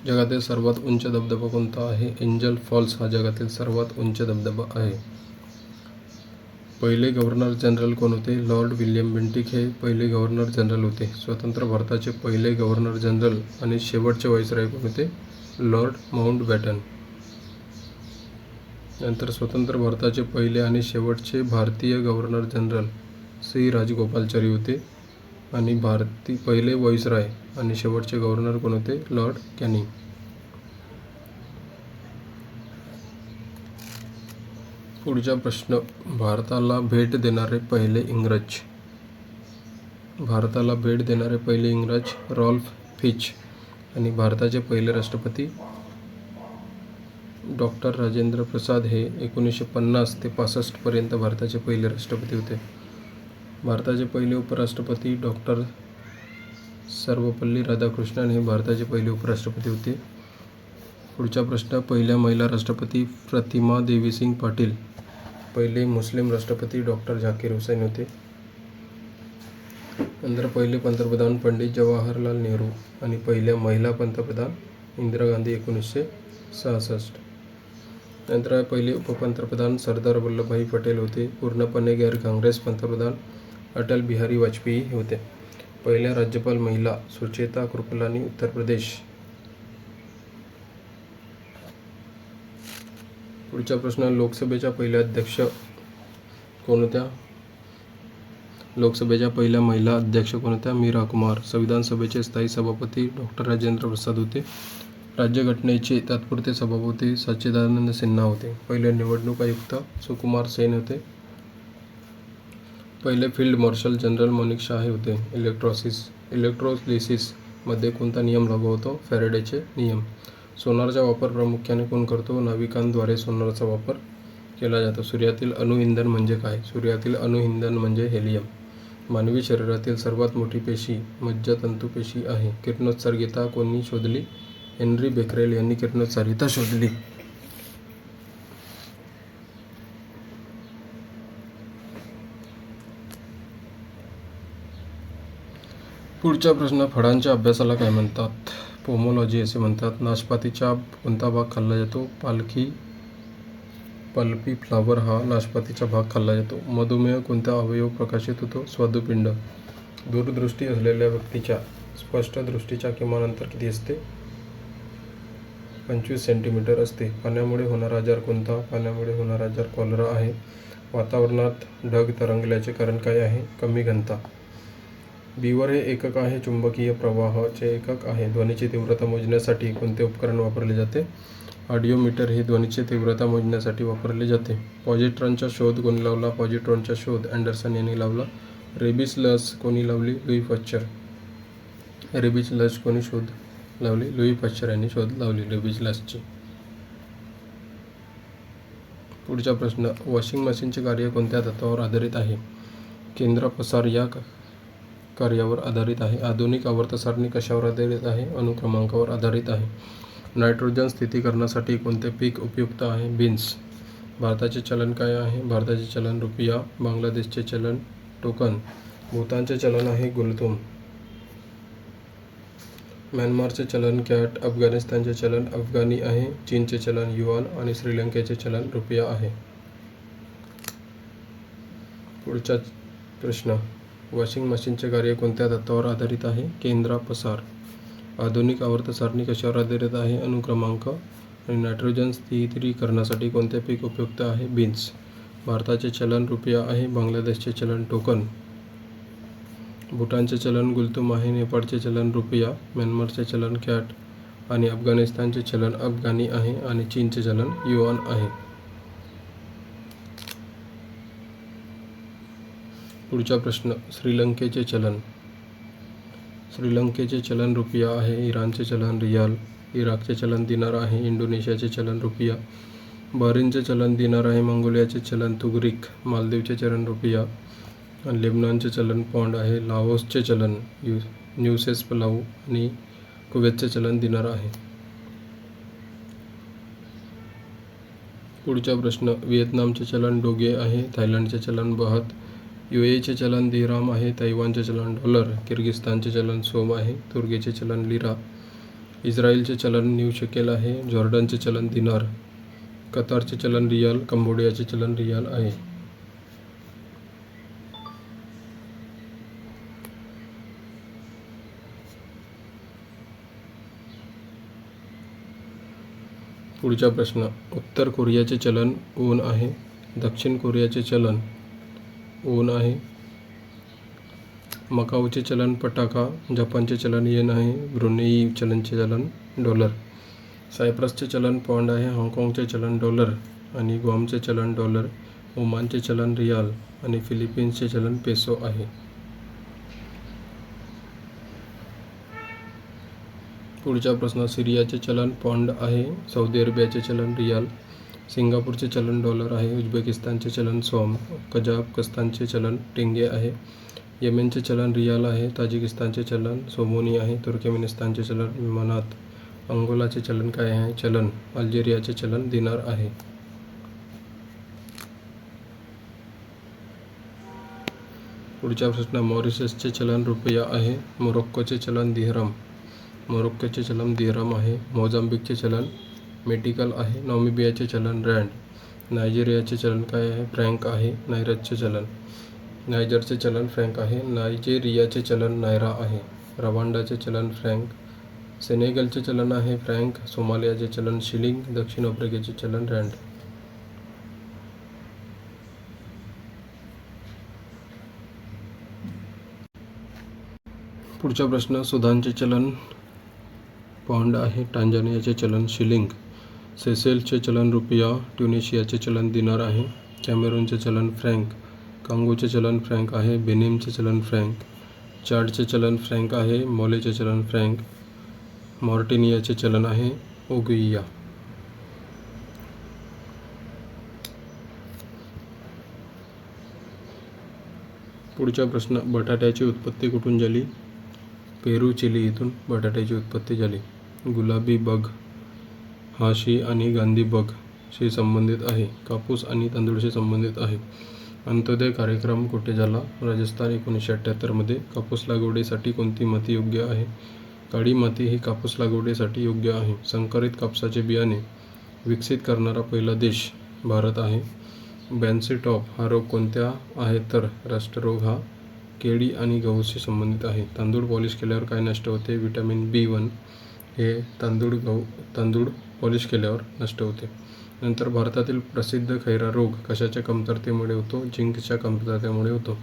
A: जगातील सर्वात उंच धबधबा कोणता आहे? एंजल फॉल्स हा जगातील सर्वात उंच धबधबा आहे. पहिले गव्हर्नर जनरल कोण होते? लॉर्ड विल्यम बेंटिक हे पहिले गव्हर्नर जनरल होते. स्वतंत्र भारताचे पहिले गव्हर्नर जनरल आणि शेवटचे व्हाईसरॉय कोण होते? Lord Mountbatten. नंतर स्वतंत्र भारताचे पहिले आणि शेवटचे भारतीय गव्हर्नर जनरल श्री राजगोपालाचारी होते. आणि पहिले व्हाईसरॉय आणि शेवटचे गव्हर्नर कोण होते? Lord Canning. पुढचा प्रश्न, भारताला भेट देणारे पहिले इंग्रज. भारताला भेट देणारे पहिले इंग्रज रॉल्फ फिच. आणि भारताचे पहिले राष्ट्रपती डॉक्टर राजेंद्र प्रसाद हे 1950 ते 65 पर्यंत भारताचे पहिले राष्ट्रपती होते. भारताचे पहिले उपराष्ट्रपती डॉक्टर सर्वपल्ली राधाकृष्णन हे भारताचे पहिले उपराष्ट्रपती होते. पुढचा प्रश्न, पहिल्या महिला राष्ट्रपती प्रतिमा देवी सिंग पाटील. पहिले मुस्लिम राष्ट्रपती डॉक्टर झाकीर हुसैन होते. नंतर पहिले पंतप्रधान पंडित जवाहरलाल नेहरू. आणि पहिल्या महिला पंतप्रधान इंदिरा गांधी 1966. नंतर पहिले उपपंतप्रधान सरदार वल्लभभाई पटेल होते. पूर्णपणे गैर काँग्रेस पंतप्रधान अटल बिहारी वाजपेयी होते. पहिल्या राज्यपाल महिला सुचेता कृपलानी उत्तर प्रदेश. पुढचा प्रश्न, लोकसभेच्या पहिल्या अध्यक्ष कोण होत्या? लोकसभेच्या पहिल्या महिला अध्यक्ष कोण होत्या? मीरा कुमार. संविधान सभेचे स्थायी सभापती डॉक्टर राजेंद्र प्रसाद होते. राज्यघटनेचे तात्पुरते सभापती सच्चिदानंद सिन्हा होते. पहिले निवडणूक आयुक्त सुकुमार सेन होते. पहिले फील्ड मार्शल जनरल माणिक शहा होते. इलेक्ट्रोलिसिस मध्ये कोणता नियम लागू होतो? फॅरेडेचे नियम. सोनारचा वापर प्रामुख्याने कोण करतो? नाविकांद्वारे सोनारचा वापर केला जातो. सूर्यातील अणुइंधन म्हणजे काय? सूर्यातील अणुइंधन म्हणजे हेलियम. मानवी शरीरातील सर्वात मोठी पेशी मज्जातंतू पेशी आहे. किरणोत्सर्गिता कोणी शोधली? हेनरी बेकरेल यांनी किरणोत्सारिता शोधली. पुढचा प्रश्न, फळांच्या अभ्यासाला काय म्हणतात? पोमोलॉजी असे म्हणतात. नाशपातीचा कोणता भाग खाल्ला जातो? पल्पी फ्लावर हा नाशपातीचा भाग खाल्ला जातो. मधुमेह कोणता अवयव प्रकाशित होतो? स्वादुपिंड. दूरदृष्टी असलेल्या व्यक्तीच्या स्पष्ट दृष्टीच्या किमान अंतर किती असते? 25 सेंटीमीटर असते. पाण्यामुळे होणारा आजार कोणता? पाण्यामुळे होणारा आजार कॉलरा आहे. वातावरणात ढग तरंगल्याचे कारण काय आहे? कमी घनता. बीवर हे एकक आहे. चुंबकीय प्रवाहाचे एकक आहे. ध्वनीची तीव्रता मोजण्यासाठी कोणते उपकरण वापरले जाते? ऑडिओमीटर हे ध्वनीची तीव्रता मोजण्यासाठी वापरले जाते. पॉझिट्रॉनचा शोध कोणी लावला? पॉझिट्रॉनचा शोध अँडरसन यांनी लावला. रेबीज लस कोणी लावली? Louis Pasteur. रेबीज लस कोणी शोध लावली? लुई पाश्चर यांनी शोध लावली रेबीज लसची. पुढचा प्रश्न, वॉशिंग मशीनचे कार्य कोणत्या तत्त्वावर आधारित आहे? केंद्रपसार या कार्यावर आधारित आहे. आधुनिक आवर्त सारणी कशावर आधारित आहे? अनुक्रमांकावर आधारित आहे. नायट्रोजन स्थितीकरणासाठी कोणते पीक उपयुक्त आहे? बीन्स. भारताचे चलन काय आहे? भारताचे चलन रुपया. बांगलादेशचे चलन टोकन. भूतानचे चलन आहे गुलतुम. म्यानमारचे चलन कॅट. अफगाणिस्तानचे चलन अफगाणी आहे. चीनचे चलन युआन आणि श्रीलंकेचे चलन रुपया आहे. पुढचा प्रश्न, वॉशिंग मशीनचे कार्य कोणत्या तत्त्वावर आधारित आहे? केंद्रापसार. आधुनिक आवर्त सारणी कशावर आधारित आहे? अनुक्रमांक. आणि नायट्रोजन स्थिरीकरणासाठी कोणते पीक उपयुक्त आहे? बीन्स. भारताचे चलन रुपया आहे. बांगलादेशचे चलन टोकन. भूटानचे चलन गुलतुम आहे. नेपाळचे चलन रुपया. म्यानमारचे चलन कॅट आणि अफगाणिस्तानचे चलन अफगाणी आहे आणि चीनचे चलन युआन आहे. पुढचा प्रश्न, श्रीलंकेचे चलन. श्रीलंकेचे चलन रुपया आहे. इराणचे चलन रियाल. इराकचे चलन दिनार आहे. इंडोनेशियाचे चलन रुपया. बहरीनचे चलन दिनार आहे. मंगोलियाचे चलन तुगरिक. मालदीवचे चलन रुपया. लेबनॉनचे चलन पौंड आहे. लाओसचे चलन न्यूसेस्पलाऊ आणि कुवेतचे चलन दिनार आहे. पुढचा प्रश्न, व्हिएतनामचे चलन डोगे आहे. थायलंडचे चलन बहत. यूएईचे चलन दिराम आहे. तैवानचे चलन डॉलर. किर्गिस्तानचे चलन सोम आहे. तुर्कीचे चलन लिरा. इस्रायलचे चलन न्यू शेकेल आहे. जॉर्डनचे चलन दिनार. कतारचे चलन रियाल. कंबोडियाचे चलन रियाल आहे. पुढचा प्रश्न, उत्तर कोरियाचे चलन वोन आहे. दक्षिण कोरियाचे चलन वोन आहे. मकाऊचे चलन पटाका. जपानचे चलन येन आहे. ब्रुनेई चलनचे चलन डॉलर. सायप्रसचे चलन पौंड आहे. हाँगकाँगचे चलन डॉलर आणि ग्वामचे चलन डॉलर. ओमानचे चलन रियाल आणि फिलिपिन्सचे चलन पेसो आहे. पुढचा प्रश्न, सिरियाचे चलन पौंड आहे. सौदी अरेबियाचे चलन रियाल. सिंगापूरचे चलन डॉलर आहे. उझबेकिस्तानचे चलन सॉम. कझाकस्तानचे चलन टेंगे आहे. येमेनचे चलन रियाल आहे. ताजिकिस्तानचे चलन सोमोनी आहे. तुर्कमेनिस्तानचे चलन मनात. अंगोलाचे चलन काय आहे? चलन. अल्जेरियाचे चलन दिनार आहे. पुढचा प्रश्न, मॉरिशसचे चलन रुपया आहे. मोरोक्कोचे चलन दिहरम. मोरोक्कोचे चलन दिहरम आहे. मोझांबिकचे चलन मेटिकल आहे. नामिबियाचे चलन रँड. नायजेरियाचे चलन काय आहे? फ्रँक आहे. नायजरचे चलन फ्रँक आहे. नायजेरियाचे चलन नायरा आहे. रवांडाचे चलन फ्रँक. सेनेगलचे चलन आहे फ्रँक. सोमालियाचे चलन शिलिंग. दक्षिण आफ्रिकेचे चलन रँड. पुढचा प्रश्न, सुदानचे चलन पौंड आहे. टांझानियाचे चलन शिलिंग. सेशेल्सचे चलन रुपया. ट्युनिशियाचे चलन दिनार आहे. कॅमेरूनचे चलन फ्रँक. कांगोचे चलन फ्रँक आहे. बेनिनचे चलन फ्रँक. चाडचे चलन फ्रँक आहे. मॉलेचे चलन फ्रँक. मॉरिटेनियाचे चलन आहे ओगुइया. पुढचा प्रश्न, बटाट्याची उत्पत्ती कुठून झाली? पेरू, चिली येथून बटाट्याची उत्पत्ती झाली. गुलाबी बग हा शी आणि गांधी बग शी संबंधित आहे. कापूस आणि तांदूळशी संबंधित आहे. अंत्योदय कार्यक्रम कुठे झाला? राजस्थान 1978 मध्ये. कापूस लागवडीसाठी कोणती माती योग्य आहे? काळी माती ही कापूस लागवडीसाठी योग्य आहे. संकरित कापसाचे बियाणे विकसित करणारा पहिला देश भारत आहे. बॅन्सी टॉप हा रोग कोणत्या आहे? तर राष्ट्ररोग हा केळी आणि गहूशी संबंधित आहे. तांदूळ पॉलिश केल्यावर काय नष्ट होते? व्हिटॅमिन B1 हे तांदूळ पॉलिश केल्यावर नष्ट होते. नंतर भारतातील प्रसिद्ध खैरा रोग कशाच्या कमतरतेमुळे होतो? झिंकच्या कमतरतेमुळे होतो.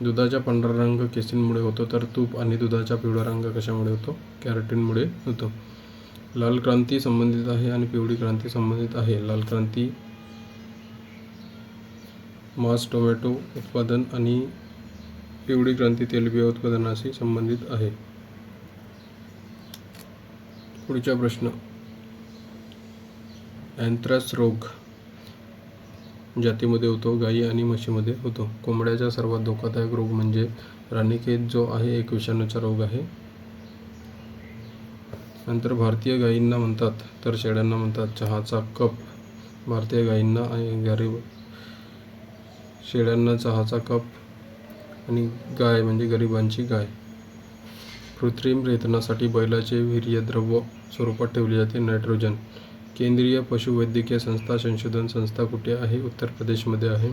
A: दुधाचा पांढरा रंग केसींमुळे होतो, तर तूप आणि दुधाचा पिवळा रंग कशामुळे होतो? कॅरोटीनमुळे होतो. लाल क्रांती संबंधित आहे आणि पिवळी क्रांती संबंधित आहे. लाल क्रांती मांस, टोमॅटो उत्पादन आणि पिवळी क्रांती तेलबिया उत्पादनाशी संबंधित आहे. पुढचा प्रश्न, अँथ्रॅक्स रोग जातीमध्ये होतो? गायी आणि म्हशीमध्ये होतो. कोंबड्याचा सर्वात धोकादायक रोग म्हणजे राणीखेत जो आहे एक विषाणूचा रोग आहे. नंतर भारतीय गायींना म्हणतात तर शेळ्यांना म्हणतात चहाचा कप. भारतीय गायींना आणि शेळ्यांना चहाचा कप आणि गाय म्हणजे गरिबांची गाय. कृत्रिम रेतनासाठी बैलाचे वीर्यद्रव्य स्वरूपात ठेवले जाते नायट्रोजन. केंद्रीय पशुवैद्यकीय संशोधन संस्था कुठे आहे? उत्तर प्रदेशमध्ये आहे.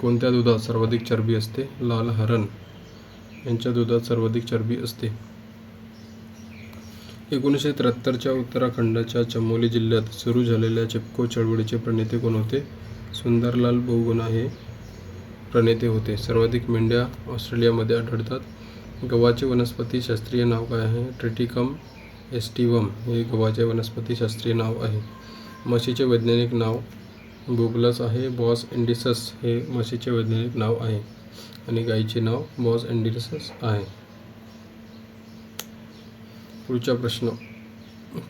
A: कोणत्या दुधात सर्वाधिक चरबी असते? लाल हरण यांच्या दुधात सर्वाधिक चरबी असते. 1973च्या उत्तराखंडच्या चमोली जिल्ह्यात सुरू झालेल्या चिपको चळवळीचे प्रणेते कोण होते? सुंदरलाल बहुगुणा हे प्रणेते होते. सर्वाधिक मेंढ्या ऑस्ट्रेलियामध्ये आढळतात. गव्हाचे वनस्पती शास्त्रीय नाव काय आहे? ट्रिटिकम एस्टिवम हे गव्हाचे वनस्पती शास्त्रीय नाव आहे. म्हशीचे वैज्ञानिक नाव बुबलस आहे. बॉस इंडिसस हे म्हशीचे वैज्ञानिक नाव आहे आणि गायीचे नाव बॉस इंडिसस आहे. पुढचा प्रश्न,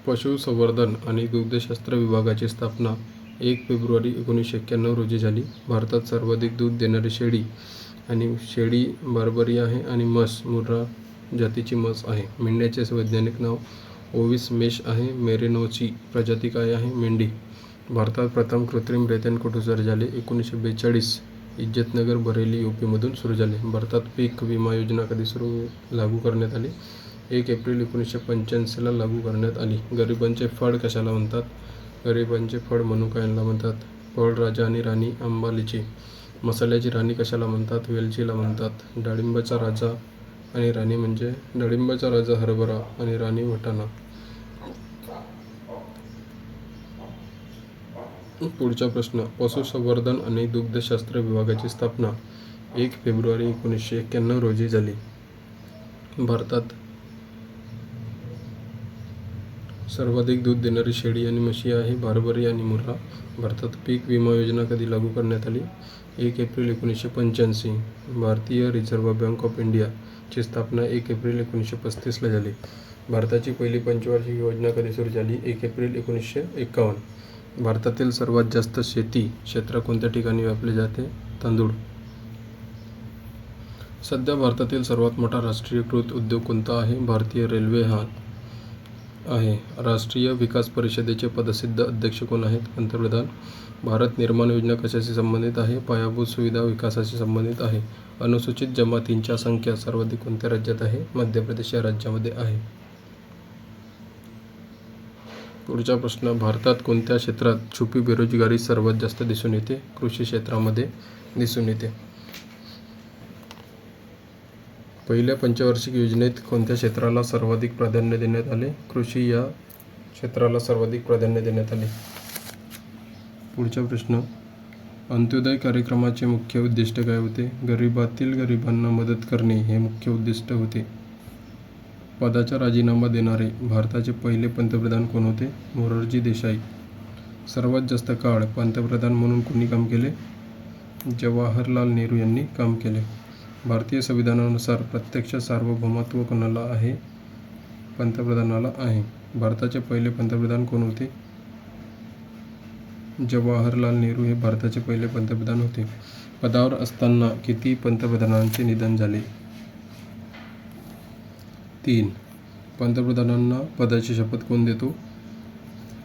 A: पशुसंवर्धन आणि दुग्धशास्त्र विभागाची स्थापना 1 फेब्रुवारी 1991 रोजी झाली. भारतात सर्वाधिक दूध देणारी शेळी बार्बरी आहे आणि म्हस मुर्रा जातीची म्हस आहे. मेंढ्याचे वैज्ञानिक नाव ओविस मेष आहे. मेरिनोची प्रजाती काय आहे? मेंढी. भारतात प्रथम कृत्रिम रेतन कुठे सुरू झाले? 1942 इज्जतनगर बरेली UP मधून सुरू झाले. भारतात पीक विमा योजना कधी लागू करण्यात आली? 1 एप्रिल 1985 लागू करण्यात आली. गरिबांचे फळ कशाला म्हणतात? गरिबांचे फळ मनुका यांना म्हणतात. फळ राजा आणि राणी आंबा, लिची. मसाल्याची राणी कशाला म्हणतात? वेलचीला म्हणतात. डाळिंबाचा राजा आणि राणी म्हणजे डाळिंबाचा राजा हरभरा आणि राणी वाटाणा. पुढचा प्रश्न, पशुसंवर्धन आणि दुग्धशास्त्र विभागाची स्थापना 1 फेब्रुवारी 1991 रोजी झाली. भारतात सर्वाधिक दूध देणारी शेळी आणि म्हशी आहे बार्बरी आणि मुर्रा. भारतात पीक विमा योजना कधी लागू करण्यात आली? 1 एप्रिल 1985. भारतीय रिझर्व्ह बँक ऑफ इंडियाची स्थापना 1 एप्रिल 1935 झाली. भारताची पहिली पंचवार्षिक योजना कधी सुरू झाली? 1 एप्रिल 1951. भारतातील सर्वात जास्त शेती क्षेत्र कोणत्या ठिकाणी व्यापले जाते? तांदूळ. सध्या भारतातील सर्वात मोठा राष्ट्रीयकृत उद्योग कोणता आहे? भारतीय रेल्वे हा आहे. राष्ट्रीय विकास परिषदेचे पदसिद्ध अध्यक्ष कोण आहेत? पंतप्रधान. भारत निर्माण योजना कशाशी संबंधित आहे? पायाभूत सुविधा विकासाशी संबंधित आहे. अनुसूचित जमातींच्या संख्या सर्वाधिक कोणत्या राज्यात आहे? मध्य प्रदेश या राज्यामध्ये आहे. पुढचा प्रश्न, भारतात कोणत्या क्षेत्रात छुपी बेरोजगारी सर्वात जास्त दिसून येते? कृषी क्षेत्रामध्ये दिसून येते. पहिल्या पंचवार्षिक योजनेत कोणत्या क्षेत्राला सर्वाधिक प्राधान्य देण्यात आले? कृषी या क्षेत्राला सर्वाधिक प्राधान्य देण्यात आले. पुढचा प्रश्न, अंत्योदय कार्यक्रमाचे मुख्य उद्दिष्ट काय होते? गरिबातील गरिबांना मदत करणे हे मुख्य उद्दिष्ट होते. पदाचा राजीनामा देणारे भारताचे पहिले पंतप्रधान कोण होते? मोरारजी देसाई. सर्वात जास्त काळ पंतप्रधान म्हणून कोणी काम केले? जवाहरलाल नेहरू यांनी काम केले. भारतीय संविधानानुसार प्रत्यक्ष सार्वभौमत्व कोणाला आहे? पंतप्रधानाला आहे. भारताचे पहिले पंतप्रधान कोण होते? जवाहरलाल नेहरू हे भारताचे पहिले पंतप्रधान होते. पदावर असताना किती पंतप्रधानांचे निधन झाले? 3. पंतप्रधानांना पदाची शपथ कोण देतो?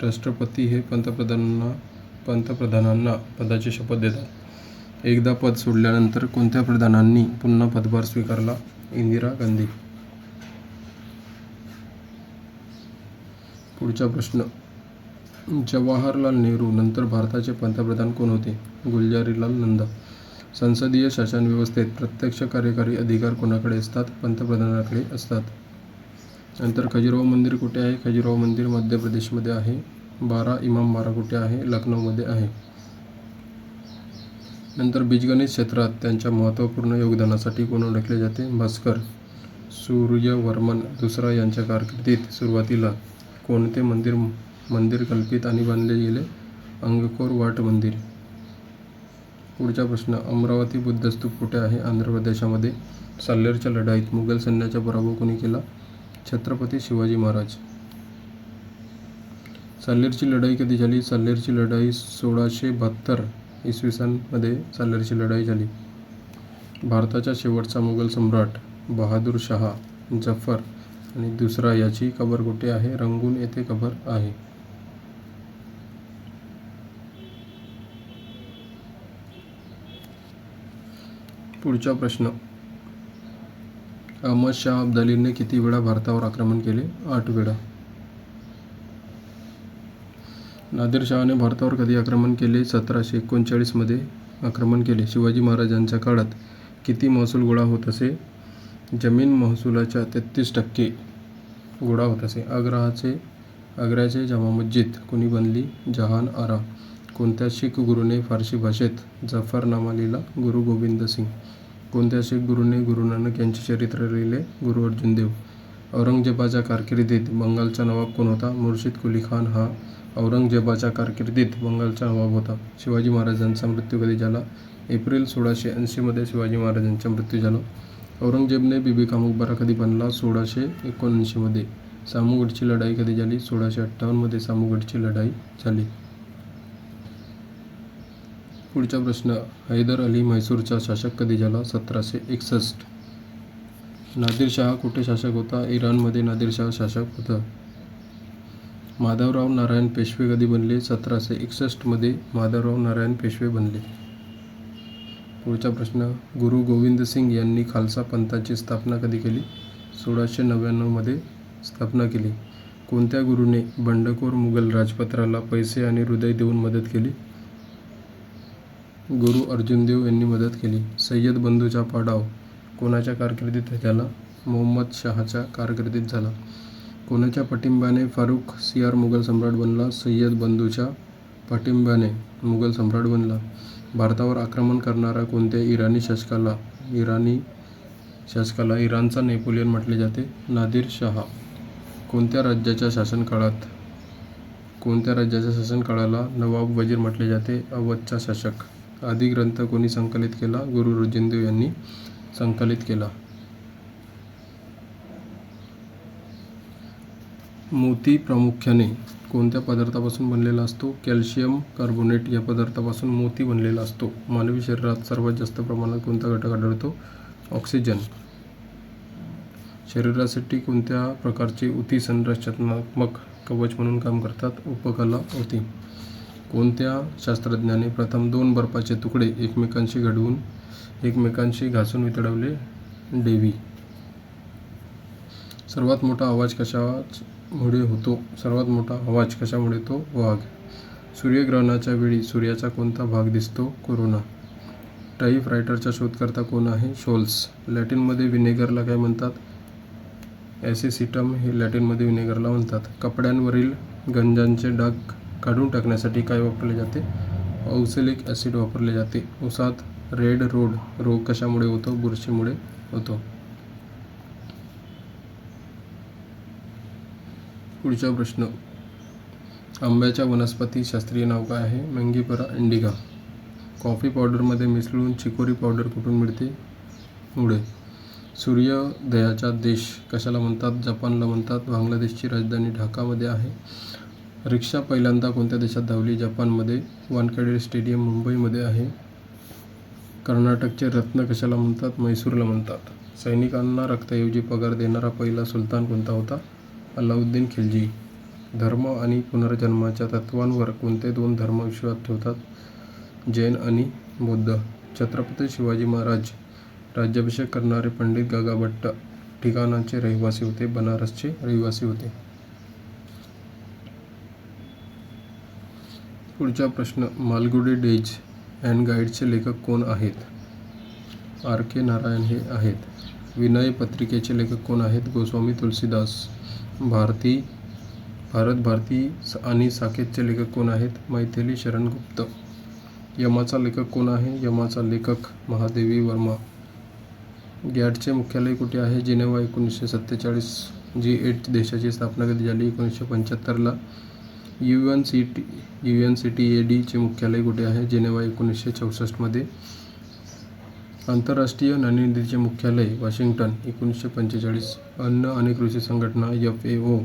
A: राष्ट्रपती हे पंतप्रधानांना पदाची शपथ देतात. एकदा पद सोडल्यानंतर कोणत्या प्रधानांनी पुन्हा पदभार स्वीकारला? इंदिरा गांधी. पुढचा प्रश्न. जवाहरलाल नेहरू नंतर भारताचे पंतप्रधान कोण होते? गुलजारीलाल नंदा. संसदीय शासन व्यवस्थेत प्रत्यक्ष कार्यकारी अधिकार कोणाकडे असतात? पंतप्रधानाकडे असतात. नंतर खजुराहो मंदिर कुठे आहे? खजुराहो मंदिर मध्य प्रदेशमध्ये आहे. 12 इमाम बारा कुठे आहे? लखनौमध्ये आहे. नंतर बीजगणित क्षेत्रात त्यांच्या महत्त्वपूर्ण योगदानासाठी कोण ओळखले जाते? भास्कर सूर्यवर्मन दुसरा यांच्या कारकिर्दीत सुरुवातीला कोणते मंदिर कल्पित आणि बांधले गेले? अंगकोर वाट मंदिर. पुढचा प्रश्न. अमरावती बुद्ध स्तूप कुठे आहे? आंध्र प्रदेशामध्ये. साल्हेरच्या लढाईत मुघल सैन्याचा पराभव कोणी केला? छत्रपती शिवाजी महाराज. साल्हेरची लढाई कधी झाली? साल्हेरची लढाई 1672 इसवी मध्ये साल्हेरची लढाई झाली. भारताचा शेवटचा मुघल सम्राट बहादूर शाह जफर आणि दुसरा याची कबर कुठे आहे? रंगून येथे कबर आहे. पुढचा प्रश्न. अहमद शाह अब्दालीने किती वेळा भारतावर आक्रमण केले? 8 वेळा. नादिर शहाने भारतावर कधी आक्रमण केले? 1739 मध्ये आक्रमण केले. शिवाजी महाराजांच्या काळात किती महसूल गोळा होत असे? जमीन महसुलाच्या 33% गोळा होत असे. आग्र्याचे जामा मस्जिद कोणी बांधली? जहान आरा. कोणत्या शीख गुरूने फारसी भाषेत जफरनामा लिहिला? गुरु गोविंद सिंग. कोणत्या शीख गुरूने गुरु नानक यांचे चरित्र लिहिले? गुरु अर्जुन देव. औरंगजेबाच्या कारकिर्दीत बंगालचा नवाब कोण होता? मुर्शिद कुली खान हा औरंगजेबाच्या कारकिर्दीत बंगालचा नवाब होता. शिवाजी महाराजांचा मृत्यू कधी झाला? एप्रिल 1680 मध्ये शिवाजी महाराजांचा मृत्यू झाला. औरंगजेबने बीबी का मकबरा कधी बांधला? 1679 मध्ये. सामूगडची लढाई कधी झाली? 1658 मध्ये सामूगडची लढाई झाली. पुढचा प्रश्न. हैदर अली म्हैसूरचा शासक कधी झाला? 1761. नादिर शाह कुठे शासक होता? इराणमध्ये नादिर शाह शासक होता. माधवराव नारायण पेशवे कधी बनले? 1761 मध्ये माधवराव नारायण पेशवे बनले. पुढचा प्रश्न. गुरु गोविंद सिंग यांनी खालसा पंथाची स्थापना कधी केली? 1699 मध्ये स्थापना केली. कोणत्या गुरुने बंडखोर मुघल राजपुत्राला पैसे आणि हृदय देऊन मदत केली? गुरु अर्जुन देव यांनी मदत केली. सय्यद बंधूचा पाडाव कोणाच्या कारकिर्दीत झाला? मोहम्मद शहाच्या कारकिर्दीत झाला. कोणाच्या पाठिंब्याने फारुख सियार मुघल सम्राट बनला? सय्यद बंधूच्या पाठिंब्याने मुघल सम्राट बनला. भारतावर आक्रमण करणारा कोणत्या इराणी शासकाला इराणचा नेपोलियन म्हटले जाते? नादिर शाह. कोणत्या राज्याच्या शासनकाळाला नवाब वजीर म्हटले जाते? अवधचा शासक. आदी ग्रंथ कोणी संकलित केला? गुरु अर्जुन देव यांनी संकलित केला. मोती प्रामुख्याने कोणत्या पदार्थापासून बनलेला असतो? कॅल्शियम कार्बोनेट या पदार्थापासून मोती बनलेला असतो. मानवी शरीरात सर्वात जास्त प्रमाणात कोणता घटक आढळतो? ऑक्सिजन. शरीरासाठी कोणत्या प्रकारचे ऊती संरचनात्मक कवच म्हणून काम करतात? उपकला ऊती. कोणत्या शास्त्रज्ञाने प्रथम 2 बर्फाचे तुकडे एकमेकांशी घडवून एकमेकांशी घासून वितळवले? डेव्ही. सर्वात मोठा आवाज कशामुळे होतो? वाघ. सूर्यग्रहणाच्या वेळी सूर्याचा कोणता भाग दिसतो? कोरोना. टाइपरायटरचा शोधकर्ता कोण आहे? शोल्स. लॅटिनमध्ये व्हिनेगरला काय म्हणतात? ॲसिसिटम हे लॅटिनमध्ये व्हिनेगरला म्हणतात. कपड्यांवरील गंजांचे डाग काढून टाकण्यासाठी काय वापरले जाते? ऑक्सॅलिक ॲसिड वापरले जाते. ऊसात रेड रोग कशामुळे होतो? बुरशीमुळे होतो. पुढचा प्रश्न. आंब्याच्या वनस्पती शास्त्रीय नाव काय आहे? मंगीफेरा इंडिका. कॉफी पावडरमध्ये मिसळून चिकोरी पावडर कुठून मिळते? मुळे. सूर्योदयाचा देश कशाला म्हणतात? जपानला म्हणतात. बांगलादेशची राजधानी ढाकामध्ये आहे. रिक्षा पहिल्यांदा कोणत्या देशात धावली? जपानमध्ये. वानखेडे स्टेडियम मुंबईमध्ये आहे. कर्नाटकचे रत्न कशाला म्हणतात? म्हैसूरला म्हणतात. सैनिकांना रक्ताऐवजी पगार देणारा पहिला सुलतान कोणता होता? अल्लाउद्दीन खिल्जी. धर्म आणि पुनर्जन्माच्या तत्त्वांवर कोणते दोन धर्म विश्वास ठेवतात? जैन आणि बौद्ध. छत्रपती शिवाजी महाराज राज्याभिषेक करणारे पंडित गागाभट्ट ठिकाणाचे रहिवासी होते? बनारसचे रहिवासी होते. पुढचा प्रश्न, मालगुडी डेज अँड गाईड्सचे लेखक कोण आहेत? R.K. नारायण हे आहेत. विनय पत्रिकेचे लेखक कोण आहेत? गोस्वामी तुलसीदास. भारत भारती आणि साकेतचे लेखक कोण आहेत? मैथिली शरण गुप्त. यमाचा लेखक कोण आहे? यमाचा लेखक महादेवी वर्मा. गॅटचे मुख्यालय कुठे आहे? जिनेव्हा. 1947. G8 देशाची स्थापना कधी झाली? 1975ला. UNCTAD चे मुख्यालय कुठे आहे? जिनेव्हा. 1964 मध्ये. आंतरराष्ट्रीय नाणेनिधीचे मुख्यालय वॉशिंग्टन. 1945. अन्न आणि कृषी संघटना FAO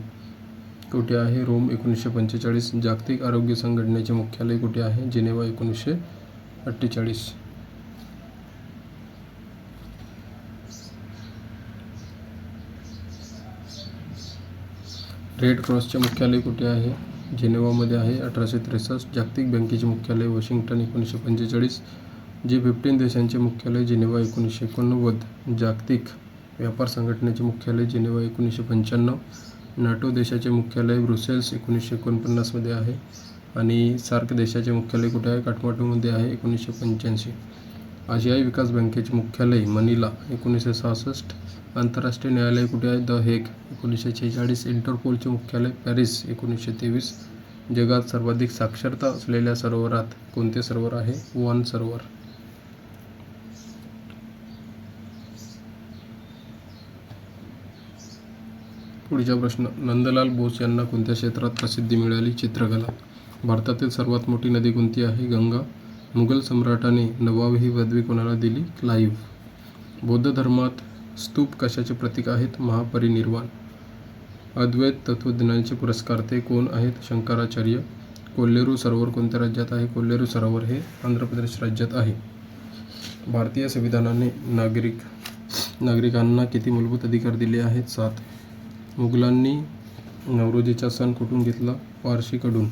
A: कुठे आहे? रोम. 1945. जागतिक आरोग्य संघटनेचे मुख्यालय कुठे आहे? जिनेव्हा. 1948. रेड क्रॉसचे मुख्यालय कुठे आहे? जिनेव्हामध्ये आहे. 1863. जागतिक बँकेचे मुख्यालय वॉशिंग्टन. 1945. G15 देशांचे मुख्यालय जिनेव्हा. 1989. जागतिक व्यापार संघटनेचे मुख्यालय जिनेव्हा. 1995. नाटो देशाचे मुख्यालय ब्रुसेल्स. 1949 मध्ये आहे. आणि सार्क देशाचे मुख्यालय कुठे आहे? काठमांडूमध्ये आहे. 1985. आशियाई विकास बँकेचे मुख्यालय मनिला. 1966. आंतरराष्ट्रीय न्यायालय कुठे आहे? The Hague. 1946. इंटरपोलचे मुख्यालय पॅरिस. 1923. जगात सर्वाधिक साक्षरता असलेल्या सरोवरात कोणते सरोवर आहे? वन सरोवर. पुढचा प्रश्न, नंदलाल बोस यांना कोणत्या क्षेत्रात प्रसिद्धी मिळाली? चित्रकला. भारतातील सर्वात मोठी नदी कोणती आहे? गंगा. मुघल सम्राटाने नवाबी पदवी कोणाला दिली? क्लाईव्ह. बौद्ध धर्मात स्तूप कशाचे प्रतीक आहेत? महापरिनिर्वाण. अद्वैत तत्त्वज्ञानाचे पुरस्कारते कोण आहेत? शंकराचार्य. कोल्लेरू सरोवर कोणत्या राज्यात आहे? कोल्लेरू सरोवर हे आंध्र प्रदेश राज्यात आहे. भारतीय संविधानाने नागरिकांना किती मूलभूत अधिकार दिले आहेत? 7. मुघलांनी नवरोजीचा सण कुठून घेतला? पारशीकडून.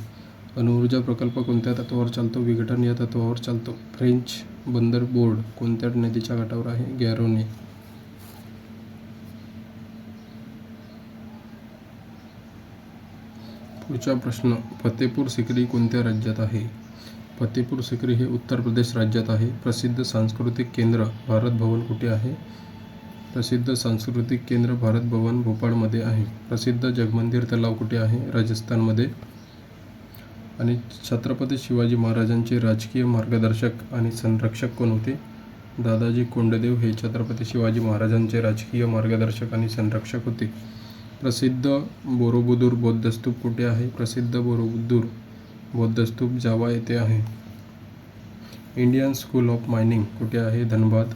A: अणुऊर्जा प्रकल्प कोणत्या तत्त्वावर चालतो? विघटन या तत्त्वावर चालतो. फ्रेंच बंदर बोर्ड कोणत्या नदीच्या काठावर आहे? गॅरोने. पुढचा प्रश्न, फतेपूर सिक्री कोणत्या राज्यात आहे? फतेपूर सिक्री हे उत्तर प्रदेश राज्यात आहे. प्रसिद्ध सांस्कृतिक केंद्र भारत भवन कुठे आहे? प्रसिद्ध सांस्कृतिक केंद्र भारत भवन भोपाळमध्ये आहे. प्रसिद्ध जगमंदिर तलाव कुठे आहे? राजस्थानमध्ये. आणि छत्रपती शिवाजी महाराजांचे राजकीय मार्गदर्शक आणि संरक्षक कोण होते? दादाजी कोंडदेव हे छत्रपती शिवाजी महाराजांचे राजकीय मार्गदर्शक आणि संरक्षक होते. प्रसिद्ध बोरोबुदूर बौद्ध स्तूप कुठे आहे? प्रसिद्ध बोरोबुदूर बौद्ध स्तूप जावा येथे आहे. इंडियन स्कूल ऑफ मायनिंग कुठे आहे? धनबाद.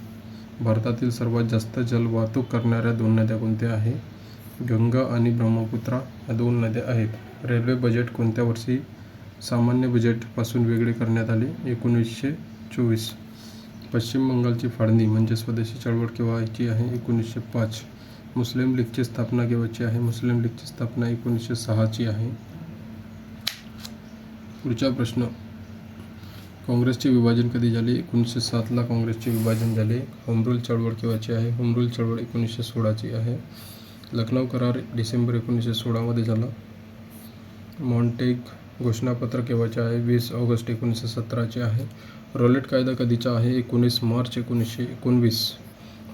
A: भारतातील सर्वात जास्त जल वाहतूक करणाऱ्या 2 नद्या कोणत्या आहे? गंगा आणि ब्रह्मपुत्रा या 2 नद्या आहेत. रेल्वे बजेट कोणत्या वर्षी सामान्य बजेटपासून वेगळे करण्यात आले? 1924. पश्चिम बंगालची फाळणी म्हणजे स्वदेशी चळवळ केव्हाची आहे? 1905. मुस्लिम लीगची स्थापना केव्हाची आहे? मुस्लिम लीगची स्थापना 1906ची आहे. पुढचा प्रश्न, काँग्रेसचे विभाजन कधी झाले? 1907ला काँग्रेसचे विभाजन झाले. होमरूल चळवळ केव्हाची आहे? होमरूल चळवळ 1916ची आहे. लखनौ करार डिसेंबर 1916 मध्ये झाला. मॉन्टेग घोषणापत्र केव्हाचे आहे? 20 ऑगस्ट 1917चे आहे. रॉलेट कायदा कधीचा आहे? 19 मार्च 1919.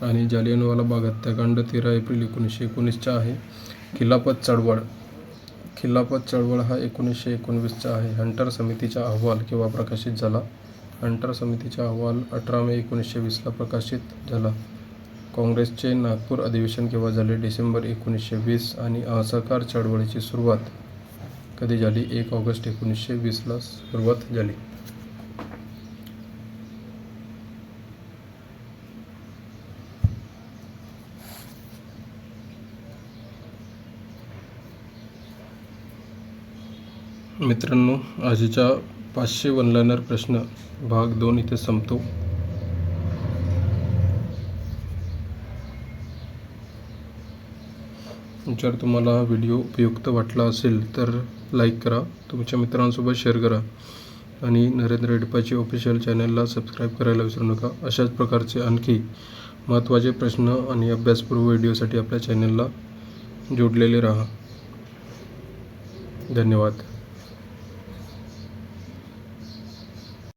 A: आणि जालियनवाला बाग हत्याकांड 13 एप्रिल 1919चा आहे. खिलाफत चळवळ हा 1919चा आहे. हंटर समितीचा अहवाल केव्हा प्रकाशित झाला? हंटर समितीचा अहवाल 18 मे 1920ला प्रकाशित झाला. काँग्रेसचे नागपूर अधिवेशन केव्हा झाले? डिसेंबर 1920. आणि असहकार चळवळीची सुरुवात कधी झाली? 1 ऑगस्ट 1920ला सुरुवात झाली. मित्रांनो, आजच्या 500 वन लाइनर प्रश्न भाग 2 इथे संपतो. जर तुम्हाला हा व्हिडिओ उपयुक्त वाटला असेल तर लाईक करा, तुमच्या मित्रांसोबत शेअर करा आणि नरेंद्र एडुपाची ऑफिशियल चॅनलला सबस्क्राईब करायला विसरू नका. अशाच प्रकारचे आणखी महत्त्वाचे प्रश्न आणि अभ्यासपूर्व व्हिडिओसाठी आपल्या चॅनलला जोडलेले राहा. धन्यवाद.